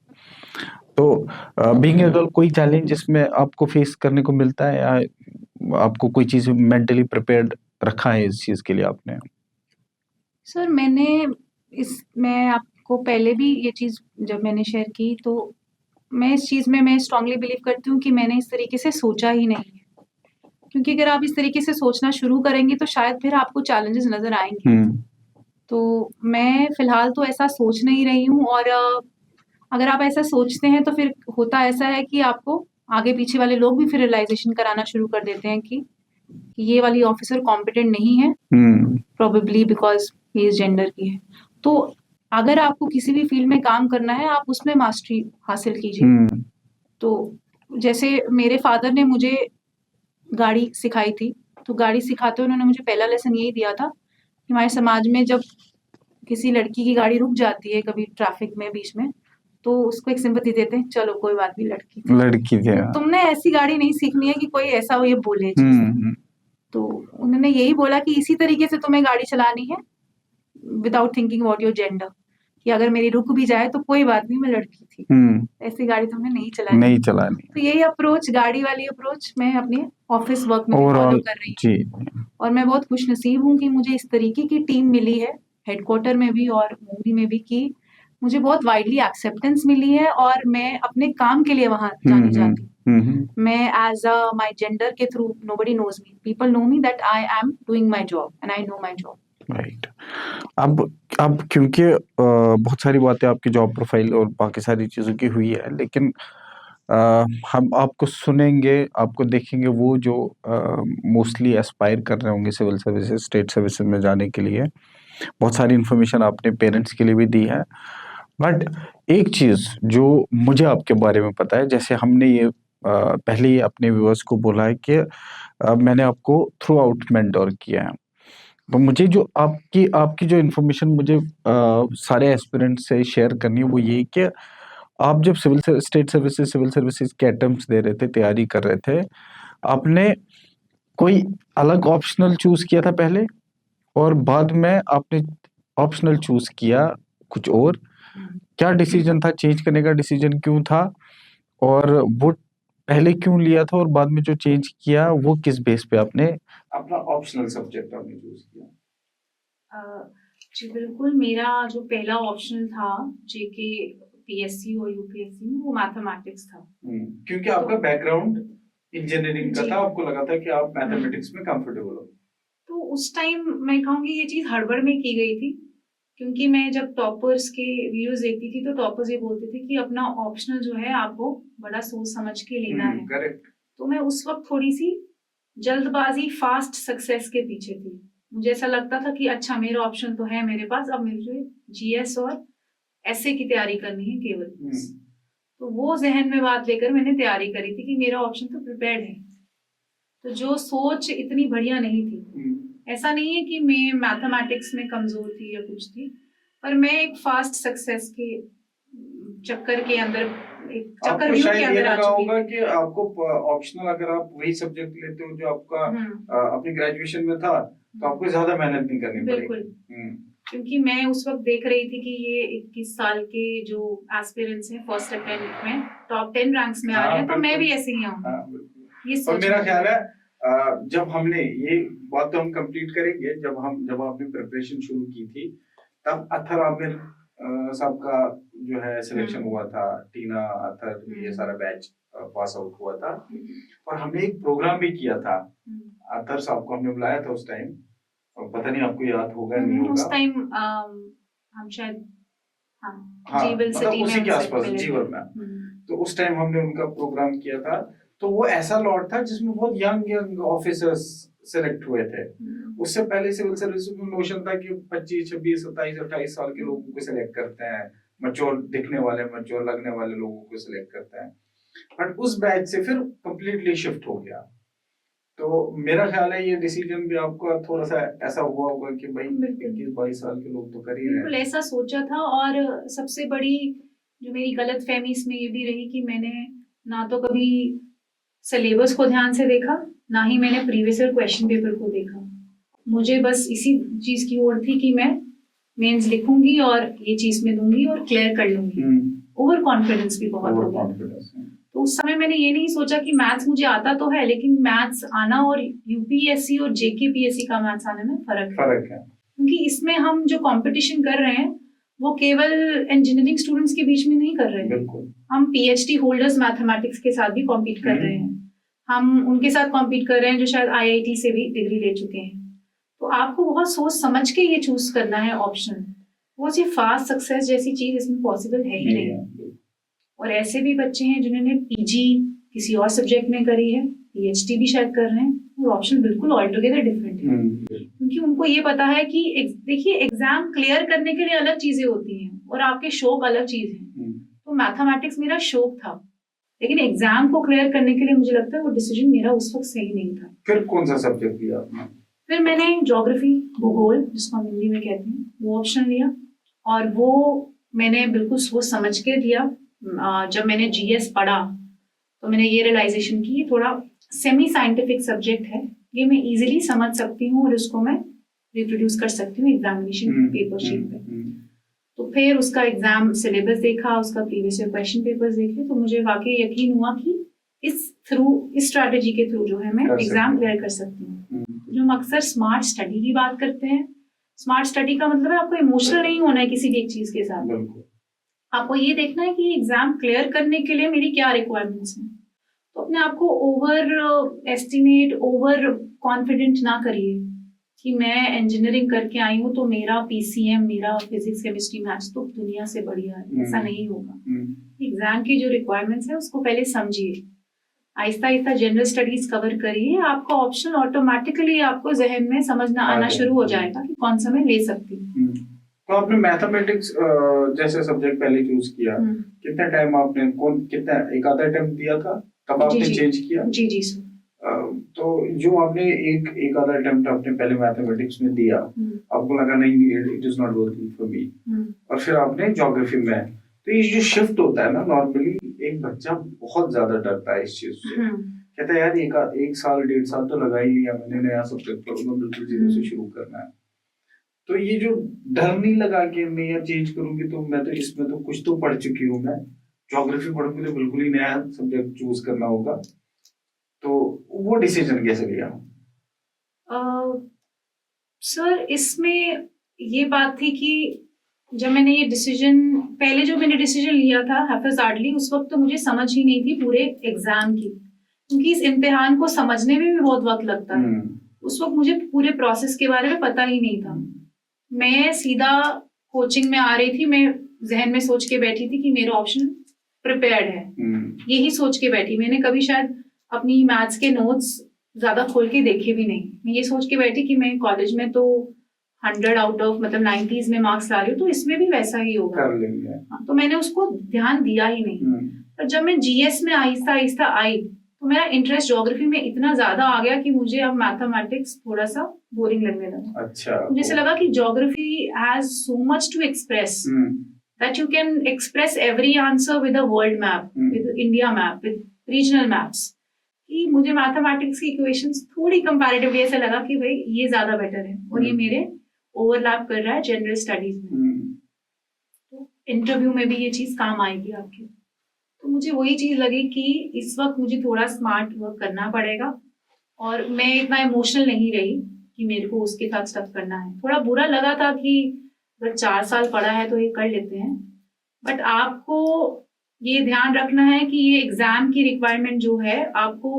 तो बीइंग अ गर्ल कोई चैलेंज इसमें आपको फेस करने को मिलता है या आपको कोई चीज़ मेंटली प्रिपेयर्ड रखा है इस चीज़ के लिए आपने? सर मैं आपको पहले भी ये चीज़ जब मैंने शेयर की तो मैं इस चीज़ में मैं स्ट्रांगली बिलीव करती हूँ कि मैंने इस तरीके से सोचा ही नहीं है। क्योंकि अगर आप इस तरीके से सोचना शुरू करेंगे तो शायद फिर आपको चैलेंजेस नज़र आएँगे। तो मैं फ़िलहाल तो ऐसा सोच नहीं रही हूँ और अगर आप ऐसा सोचते हैं तो फिर होता ऐसा है कि आपको आगे-पीछे वाले लोग भी फिर रियलाइज़ेशन कराना शुरू कर देते हैं कि ये वाली ऑफ़िसर कॉम्पिटेंट नहीं है, probably because he is gender की है। तो अगर आपको किसी भी फ़ील्ड में काम करना है, आप उसमें मास्टरी हासिल कीजिए। तो जैसे मेरे फ़ादर ने मुझे गाड़ी सिखाई थी, तो गाड़ी सिखाते हुए उन्होंने मुझे पहला लेसन यही दिया था कि हमारे समाज में जब किसी लड़की की गाड़ी रुक जाती है कभी ट्रैफ़िक में बीच में, तो उसको एक सिम्पैथी देते हैं, चलो कोई बात नहीं लड़की थी। लड़की थे, हाँ। तुमने ऐसी गाड़ी नहीं सीखनी है कि कोई ऐसा वो ये बोले चीज़। तो उन्होंने यही बोला कि इसी तरीके से तुम्हें गाड़ी चलानी है without thinking about your gender कि अगर मेरी रुक भी जाए तो कोई बात नहीं मैं लड़की थी। ऐसी गाड़ी तुमने नहीं चलानी। नहीं चलानी। तो यही अप्रोच गाड़ी वाली अप्रोच मैं अपने ऑफ़िस वर्क में भी फॉलो ओवरऑल कर रही हूँ। जी। और मैं बहुत खुशनसीब हूँ कि मुझे इस तरीके की टीम मिली है, हेडक्वार्टर में भी और मूवी में भी कि मुझे बहुत वाइडली एक्सेप्टेंस मिली है और मैं अपने काम के लिए वहाँ जानी जाती हूँ। मैं एज़ माय जेंडर के through nobody knows me. People know me that I am doing my job and I know my job. Right. अब क्योंकि बहुत सारी बातें आपकी जॉब प्रोफाइल और बाकी सारी चीज़ों की हुई है, लेकिन हम आपको सुनेंगे, आपको देखेंगे वो जो मोस्टली एस्पायर कर रहे होंगे सिविल सर्विसेज, स्टेट सर्विसेज में जाने के लिए। बहुत सारी इन्फॉर्मेशन आपने पेरेंट्स के लिए भी दी है। बट एक चीज़ जो मुझे आपके बारे में पता है, जैसे हमने ये पहले ही अपने व्यूअर्स को बोला है कि मैंने आपको थ्रू आउट मेंटोर किया है। तो मुझे जो आपकी आपकी जो इन्फॉर्मेशन मुझे सारे एस्पिरेंट्स से शेयर करनी है वो ये कि आप जब स्टेट सर्विसेज सिविल सर्विसेज के अटेम्प्ट्स दे रहे थे, तैयारी कर रहे थे, आपने कोई अलग ऑप्शनल चूज़ किया था पहले और बाद में आपने ऑप्शनल चूज़ किया कुछ और? क्या डिसीजन था? चेंज करने का डिसीजन क्यों था? और वो पहले क्यों लिया था और बाद में जो चेंज किया वो किस बेस पे आपने अपना ऑप्शनल सब्जेक्ट आपने चूज़ किया? जी बिल्कुल, मेरा जो पहला ऑप्शन था जेके पीएससी और यूपीएससी में वो मैथमेटिक्स था। क्योंकि आपका तो बैकग्राउंड इंजीनियरिंग का जी। था, आपको लगा था कि आप मैथमेटिक्स में कंफर्टेबल हो। तो उस टाइम मैं कहूँगी ये चीज़ हड़बड़ में की गई थी, क्योंकि मैं जब टॉपर्स के वीडियोज़ देखती थी तो टॉपर्स ये बोलते थे कि अपना ऑप्शनल जो है आपको बड़ा सोच समझ के लेना है। करेक्ट। तो मैं उस वक़्त थोड़ी-सी जल्दबाज़ी फ़ास्ट सक्सेस के पीछे थी। मुझे ऐसा लगता था कि अच्छा मेरा ऑप्शन तो है मेरे पास, अब मुझे जीएस और एसए की तैयारी करनी है केवल बस। तो वो ज़हन में बात लेकर मैंने तैयारी करी थी कि मेरा ऑप्शन तो प्रिपेयर्ड है। तो जो सोच इतनी बढ़िया नहीं थी। ऐसा नहीं है कि मैं मैथमेटिक्स में कमज़ोर थी या कुछ थी, पर मैं एक फ़ास्ट सक्सेस के चक्कर के अंदर एक आपको चक्रव्यूह के शायद ये अंदर आ लगा चुकी होगा थी। कि आपको ऑप्शनल अगर आप वही सब्जेक्ट लेते हो जो आपका अपनी ग्रेजुएशन में था, तो आपको ज़्यादा मेहनत नहीं करनी पड़ेगी। बिल्कुल। क्योंकि मैं उस वक़्त देख रही थी कि ये 21 साल के जो एस्पिरेंट्स हैं फर्स्ट अटेम्प्ट में टॉप 10 रैंक्स में आ रहे हैं, तो मैं भी ऐसे ही आऊँगी। ये और सोच मेरा में ख्याल है जब हमने ये बात तो हम कंप्लीट करेंगे, जब आपने प्रिपरेशन शुरू की थी, तब अथर आमिर साहब का जो है सिलेक्शन हुआ था, टीना अथर ये सारा बैच पास आउट हुआ था और हमने एक प्रोग्राम भी किया था। अथर साहब को हमने बुलाया था उस टाइम, और पता नहीं आपको याद होगा नहीं होगा। उस टाइम हम शायद हाँ, जीवल मतलब सिटी में उसी के उनसे आसपास मिले थे। जीवन में। तो उस टाइम हमने उनका प्रोग्राम किया था, तो वो ऐसा लॉट था जिसमें बहुत यंग ऑफिसर्स सेलेक्ट हुए थे। उससे पहले सिविल सर्विस में नोशन था कि 25, 26, 27, 28 साल के लोगों को सिलेक्ट करते हैं, मैच्योर दिखने वाले, मैच्योर लगने वाले लोगों को सिलेक्ट करते हैं। बट उस बैच से फिर कंप्लीटली शिफ्ट हो गया। तो मेरा ख्याल है ये डिसीजन भी आपका थोड़ा सा ऐसा हुआ होगा कि भाई बिल्कुल। 21-22 साल के लोग तो कर ही रहे बिल्कुल हैं। ऐसा सोचा था। और सबसे बड़ी जो मेरी गलतफहमी इसमें ये भी रही कि मैंने ना तो कभी सिलेबस को ध्यान से देखा, ना ही मैंने प्रीवियस ईयर क्वेश्चन पेपर को देखा। मुझे बस इसी चीज की ओर थी कि मैं मेंस लिखूंगी और ये चीज में दूंगी और क्लियर कर लूंगी। ओवर कॉन्फिडेंस भी बहुत हो ओवर गया था। कॉन्फिडेंस। तो उस समय मैंने ये नहीं सोचा कि मैथ्स मुझे आता तो है, लेकिन मैथ्स आना और यूपीएससी और जेकेपीएससी का मैथ्स आने में फर्क है। फर्क है। क्योंकि इसमें हम जो कंपटीशन कर रहे हैं वो केवल इंजीनियरिंग स्टूडेंट्स के बीच में नहीं कर रहे हैं, बिल्कुल। हम पीएचडी होल्डर्स मैथमेटिक्स के साथ भी कॉम्पीट कर रहे हैं। हम उनके साथ कॉम्पीट कर रहे हैं जो शायद आईआईटी से भी डिग्री ले चुके हैं। तो आपको बहुत सोच समझ के ये चूज करना है ऑप्शन। वो सिर्फ फास्ट सक्सेस जैसी चीज इसमें पॉसिबल है ही नहीं। और ऐसे भी बच्चे हैं जिन्होंने पीजी किसी और सब्जेक्ट में करी है, पीएचडी भी शायद कर रहे हैं, और ऑप्शन बिल्कुल ऑलटुगेदर डिफरेंट है। क्योंकि उनको ये पता है कि देखिए एग्जाम क्लियर करने के लिए अलग चीजें होती हैं और आपके शौक अलग चीज है। तो मैथमेटिक्स मेरा शौक था, लेकिन एग्जाम को क्लियर करने के लिए मुझे लगता है वो डिसीजन मेरा उस वक्त सही नहीं था। फिर कौन सा सब्जेक्ट लिया आपने? फिर मैंने ज्योग्राफी, भूगोल जिसको हम हिंदी में कहते हैं, वो ऑप्शन लिया। और वो मैंने बिल्कुल सोच समझ के दिया। जब मैंने जीएस पढ़ा तो मैंने ये रियलाइजेशन की थोड़ा सेमी साइंटिफिक सब्जेक्ट है, ये मैं इजीली समझ सकती हूँ और इसको मैं रिप्रोड्यूस कर सकती हूँ एग्जामिनेशन पेपर शीट पे। तो फिर उसका एग्जाम सिलेबस देखा, उसका प्रीवियस ईयर क्वेश्चन पेपर्स देखे, तो मुझे वाकई यकीन हुआ कि इस स्ट्रैटेजी के थ्रू जो है मैं एग्जाम क्लियर कर सकती हूँ। जो हम अक्सर स्मार्ट स्टडी की बात करते हैं, स्मार्ट स्टडी का मतलब है आपको इमोशनल नहीं होना है किसी भी एक चीज के साथ। आपको ये देखना है कि एग्जाम क्लियर करने के लिए मेरी क्या रिक्वायरमेंट्स हैं। तो अपने आप को ओवर एस्टिमेट, ओवर कॉन्फिडेंट ना करिए कि मैं इंजीनियरिंग करके आई हूँ तो मेरा पीसीएम, मेरा फिजिक्स केमिस्ट्री मैथ्स तो दुनिया से बढ़िया है। ऐसा नहीं होगा। एग्जाम की जो रिक्वायरमेंट्स है उसको पहले समझिए, Aahista Aahista general studies cover करिए, आपका ऑप्शन ऑटोमेटिकली आपको जहन में समझना आना शुरू हो जाएगा कि कौन सा मैं ले सकती हूँ। तो आपने मैथमेटिक्स जैसे सब्जेक्ट पहले चूज किया, कितना टाइम आपने एक आधा अटेम्प्ट दिया था तब आपने चेंज किया? जी जी सर। तो जो आपने एक आधा अटेम्प्ट आपने पहले मैथमेटिक्स में दिया, आपको लगा नहीं it is not working for me, और फिर आपने ज्योग्राफी में, तो ये जो शिफ्ट होता है ना, नॉर्मली एक बच्चा बहुत ज्यादा डरता है इस चीज से। कहता है यार एक साल 1.5 साल तो लगा ही लिया मैंने, नया सब्जेक्ट पढ़ूंगा, बिल्कुल जीरो से शुरू करना है। तो ये जो डर नहीं लगा कि मैं यार चेंज करूंगी तो मैं तो इसमें तो कुछ तो पढ़ चुकी हूँ, मैं ज्योग्राफी पढ़ूंगी तो बिल्कुल ही नया सब्जेक्ट चूज करना होगा, तो वो डिसीजन कैसे लिया? सर इसमें ये बात थी कि जब मैंने ये डिसीजन, पहले जो मैंने डिसीजन लिया था हैफेज़ार्डली, उस वक्त तो मुझे समझ ही नहीं थी पूरे एग्जाम की, क्योंकि इस इम्तिहान को समझने में भी बहुत वक्त लगता है। उस वक्त मुझे पूरे प्रोसेस के बारे में पता ही नहीं था। मैं सीधा कोचिंग में आ रही थी, मैं जहन में सोच के बैठी थी कि मेरा ऑप्शन प्रिपेयर्ड है, यही सोच के बैठी। मैंने कभी शायद अपनी मैथ्स के नोट्स ज्यादा खोल के देखे भी नहीं। मैं ये सोच के बैठी कि मैं कॉलेज में तो 100 आउट ऑफ मतलब 90s में मार्क्स ला रही हूँ, तो इसमें भी वैसा ही होगा, कर लेंगे। तो मैंने उसको ध्यान दिया ही नहीं। पर जब मैं जीएस में आहिस्ता आहिस्ता आई तो मेरा इंटरेस्ट ज्योग्राफी में इतना ज्यादा आ गया कि मुझे अब मैथमेटिक्स थोड़ा सा बोरिंग लगने लगा। अच्छा। मुझे ऐसा लगा कि geography has so much to express that you can express every answer with a world map, with India map, with regional maps. कि मुझे मैथमेटिक्स की इक्वेशंस थोड़ी कंपैरेटिवली ऐसा लगा कि भाई ये ज्यादा बेटर है और ये मेरे ओवरलैप कर रहा है जनरल स्टडीज में, तो इंटरव्यू में भी ये चीज काम आएगी आपके। तो मुझे वही चीज लगी कि इस वक्त मुझे थोड़ा स्मार्ट वर्क करना पड़ेगा और मैं इतना इमोशनल नहीं रही कि मेरे को उसके साथ स्टफ करना है। थोड़ा बुरा लगा था कि अगर 4 साल पढ़ा है तो ये कर लेते हैं, बट आपको ये ध्यान रखना है कि ये एग्जाम की रिक्वायरमेंट जो है आपको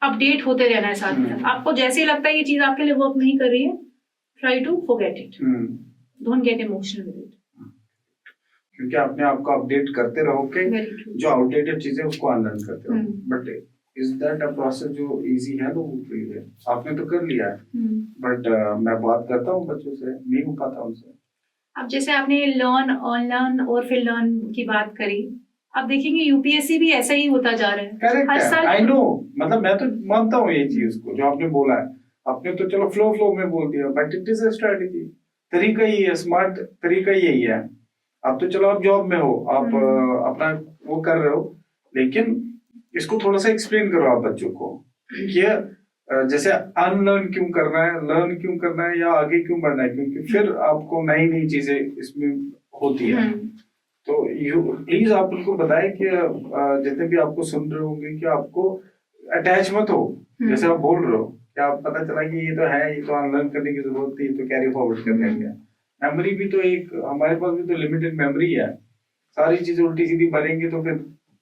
अपडेट होते रहना है साथ में। आपको जैसे ही लगता है ये चीज आपके लिए वर्क नहीं कर रही है, try to forget it, don't get emotional with it, क्योंकि अपने आप को अपडेट करते रहोगे, जो आउटडेटेड चीजें उसको अनलर्न करते रहो। But is that a process जो इजी है? तो है, आपने तो कर लिया है, बट मैं बात करता हूँ बच्चों से, नहीं हो पाता उनसे। अब जैसे आपने लर्न, अनलर्न और फिर लर्न की बात करी, आप देखेंगे यूपीएससी भी ऐसा ही होता जा रहा है करेक्ट हर है, साल। आई नो, मतलब मैं तो मानता हूँ ये चीज को जो आपने बोला है। आपने तो चलो फ्लो में बोल दिया, but it is a strategy. तरीका ही है, स्मार्ट तरीका यही है। अब तो चलो आप जॉब में हो, आप अपना वो कर रहे हो, लेकिन इसको थोड़ा सा एक्सप्लेन करो आप बच्चों को कि जैसे अनलर्न क्यों करना है, लर्न क्यों करना है, या आगे क्यों बढ़ना है, क्योंकि फिर आपको नई नई चीजें इसमें होती है। तो यू प्लीज आप उनको बताएं कि जितने भी आपको सुन रहे होंगे कि आपको अटैच मत हो, जैसे आप बोल रहे हो कि आप पता चला कि ये तो है, ये तो अनलर्न करने की जरूरत थी, तो कैरी फॉरवर्ड कर लेंगे। मेमोरी भी तो एक, हमारे पास भी तो लिमिटेड मेमोरी है। सारी चीजें उल्टी सीधी भरेंगे तो फिर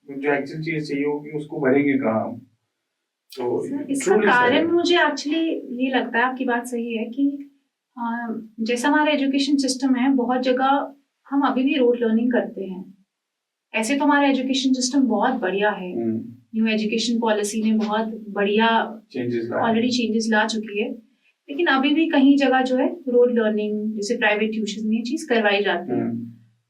जो एक्चुअल चीज चाहिए होगी उसको भरेंगे कहाँ हम। तो इसका कारण मुझे एक्चुअली ये लगता है, आपकी बात सही है कि जैसा हमारा एजुकेशन सिस्टम है, बहुत जगह हम अभी भी रोड लर्निंग करते हैं। ऐसे तो हमारा एजुकेशन सिस्टम बहुत बढ़िया है, न्यू एजुकेशन पॉलिसी ने बहुत बढ़िया ऑलरेडी चेंजेस ला चुकी है, लेकिन अभी भी कहीं जगह जो है रोड लर्निंग जैसे प्राइवेट ट्यूशन में ये चीज करवाई जाती है।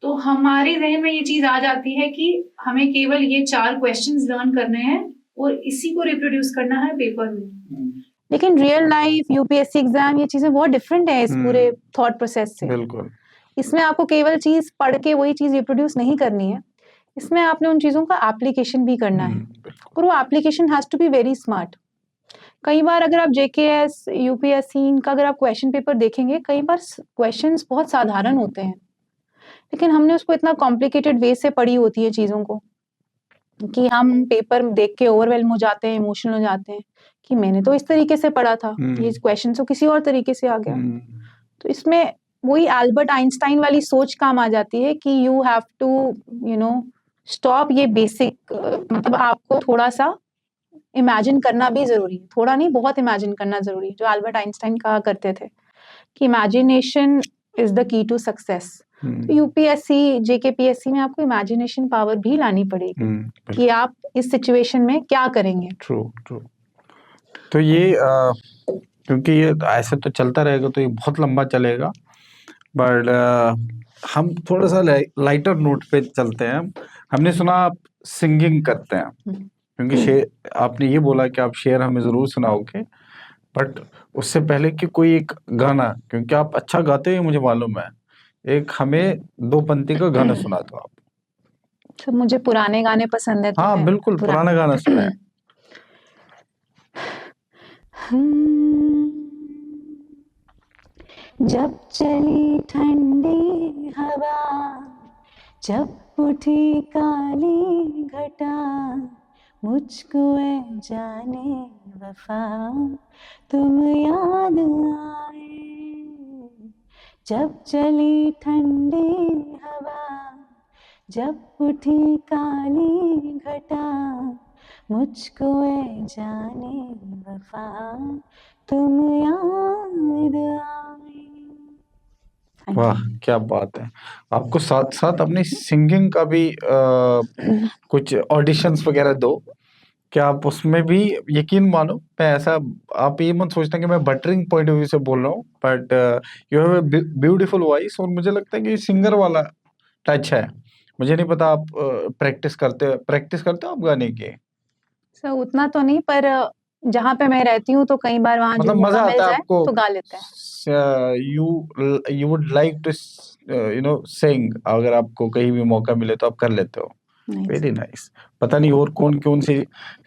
तो हमारे जहन में ये चीज आ जाती है कि हमें केवल ये 4 क्वेश्चंस लर्न करने हैं और इसी को रिप्रोड्यूस करना है पेपर में। लेकिन रियल लाइफ यूपीएससी एग्जाम ये चीजें बहुत डिफरेंट है इस पूरे थॉट प्रोसेस से। बिल्कुल। इसमें आपको केवल चीज पढ़ के वही चीज रिप्रोड्यूस नहीं करनी है, इसमें आपने उन चीजों का एप्लीकेशन भी करना है, और वो application has to be very smart. कई बार अगर आप जेकेएस यूपीएससी इनका अगर आप क्वेश्चन पेपर देखेंगे, कई बार क्वेश्चंस बहुत साधारण होते हैं, लेकिन हमने उसको इतना कॉम्प्लिकेटेड वे से पढ़ी होती है चीजों को कि हम पेपर देख के ओवरवेल्म हो जाते हैं, इमोशनल हो जाते हैं कि मैंने तो इस तरीके से पढ़ा था, ये क्वेश्चन तो किसी और तरीके से आ गया। तो इसमें वही एल्बर्ट आइंस्टाइन वाली सोच काम आ जाती है कि यू हैव टू स्टॉप ये बेसिक, मतलब आपको थोड़ा सा इमेजिन करना भी जरूरी है, थोड़ा नहीं बहुत इमेजिन करना जरूरी है, जो एल्बर्ट आइंस्टाइन कहा करते थे कि imagination is the key to success. तो यूपीएससी जेकेपीएससी में आपको इमेजिनेशन पावर भी लानी पड़ेगी कि आप इस सिचुएशन में क्या करेंगे। ट्रू। तो ये क्योंकि ये ऐसे तो चलता रहेगा तो ये बहुत लंबा चलेगा, बट हम थोड़ा सा लाइटर नोट पे चलते हैं। हमने सुना आप सिंगिंग करते हैं, क्योंकि शेर आपने ये बोला कि आप शेर हमें जरूर सुनाओगे, बट उससे पहले कि कोई एक गाना, क्योंकि आप अच्छा गाते हैं मुझे मालूम है, एक हमें 2 पंक्ति का गाना सुना दो आप। तो मुझे पुराने गाने पसंद है, तो हाँ बिल्कुल, पुराना गाना सुनाए। जब चली ठंडी हवा, जब उठी काली घटा, मुझको ए जाने वफा तुम याद आए। जब चली ठंडी हवा, जब उठी काली घटा, मुझको ए जाने वफा तुम याद आए। वाह क्या बात है। आपको साथ साथ अपनी सिंगिंग का भी कुछ ऑडिशंस वगैरह दो, क्या आप उसमें भी, यकीन मानो मैं ऐसा, आप ये मत सोचना कि मैं बटरिंग पॉइंट ऑफ व्यू से बोल रहा हूँ, but you have a beautiful voice, और मुझे लगता है कि सिंगर वाला टच है। मुझे नहीं पता आप प्रैक्टिस करते हो आप गाने की? सर उतना तो नहीं, पर जहाँ पे मैं रहती हूँ तो कई बार वहाँ जो मतलब मौका मजा मिल आता है जाए आपको, तो गा लेते हैं। You would like to sing, अगर आपको कहीं भी मौका मिले तो आप कर लेते हो। Very nice. पता नहीं और कौन कौन से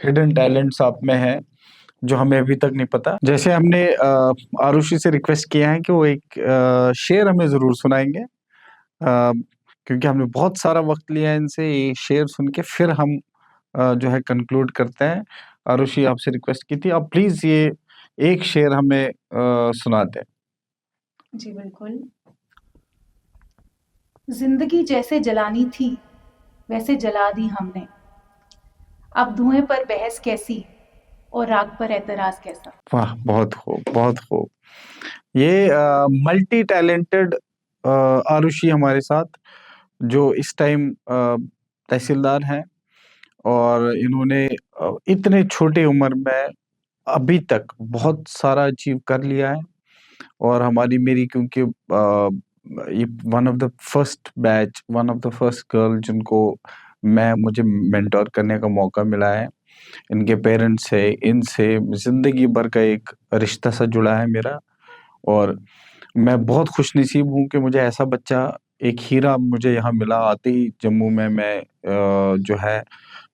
हिडन टैलेंट्स आप में हैं जो हमें अभी तक नहीं पता। जैसे हमने आरुषि से रिक्वेस्ट किया है कि वो एक शेर हमें जरूर सुनाएंगे, क्योंकि हमने बहुत सारा वक्त लिया है इनसे, ये शेर सुन के फिर हम जो है कंक्लूड करते हैं। आरुषि आपसे रिक्वेस्ट की थी, आप प्लीज ये एक शेर हमें सुना दें। जी बिल्कुल। जिंदगी जैसे जलानी थी वैसे जला दी हमने, अब धुएं पर बहस कैसी और राग पर एतराज कैसा। वाह, बहुत खूब, बहुत खूब। ये मल्टी टैलेंटेड आरुषि हमारे साथ, जो इस टाइम तहसीलदार हैं, और इन्होंने इतने छोटे उम्र में अभी तक बहुत सारा अचीव कर लिया है। और हमारी मेरी क्योंकि ये one of the first batch, one of the first girl जिनको मुझे मेंटोर करने का मौका मिला है। इनके पेरेंट्स से, इनसे ज़िंदगी भर का एक रिश्ता सा जुड़ा है मेरा, और मैं बहुत खुशनसीब हूँ कि मुझे ऐसा बच्चा, एक हीरा मुझे यहाँ मिला। आते ही जम्मू में मैं जो है,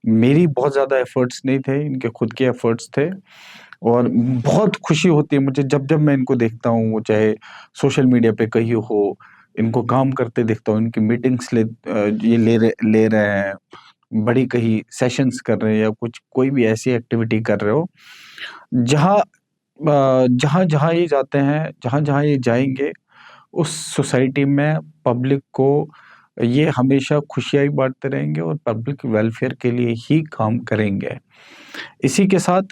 मेरी बहुत ज़्यादा एफ़र्ट्स नहीं थे, इनके खुद के एफ़र्ट्स थे, और बहुत खुशी होती है मुझे जब-जब मैं इनको देखता हूँ, वो चाहे सोशल मीडिया पे कहीं हो, इनको काम करते देखता हूँ, इनकी मीटिंग्स ये ले रहे हैं, बड़ी कहीं सेशंस कर रहे हैं या कुछ कोई भी ऐसी एक्टिविटी कर रहे हो, जहाँ-जहाँ ये जाते हैं, जहाँ-जहाँ ये जाएँगे, उस सोसाइटी में पब्लिक को ये हमेशा खुशियाँ ही बाँटते रहेंगे और पब्लिक वेलफेयर के लिए ही काम करेंगे। इसी के साथ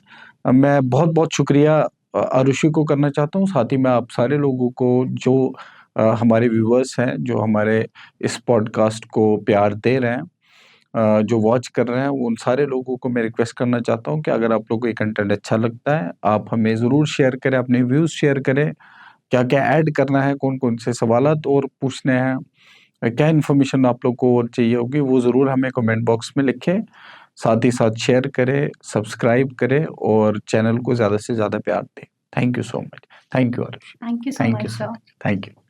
मैं बहुत-बहुत शुक्रिया आरुषि को करना चाहता हूँ, साथ ही मैं आप सारे लोगों को, जो हमारे व्यूअर्स हैं, जो हमारे इस पॉडकास्ट को प्यार दे रहे हैं, जो वॉच कर रहे हैं, उन सारे लोगों को मैं रिक्वेस्ट करना चाहता हूँ कि अगर आप लोगों को ये कंटेंट अच्छा लगता है, आप हमें ज़रूर शेयर करें, अपने व्यूज़ शेयर करें, क्या-क्या ऐड करना है, कौन-कौन से सवालात और पूछने हैं, क्या इन्फॉर्मेशन आप लोग को और चाहिए होगी, वो ज़रूर हमें कमेंट बॉक्स में लिखें। साथ ही साथ शेयर करें, सब्सक्राइब करें और चैनल को ज़्यादा से ज़्यादा प्यार दें। Thank you so much. Thank you Arushi. Thank you so thank much you so sir. Much. Thank you.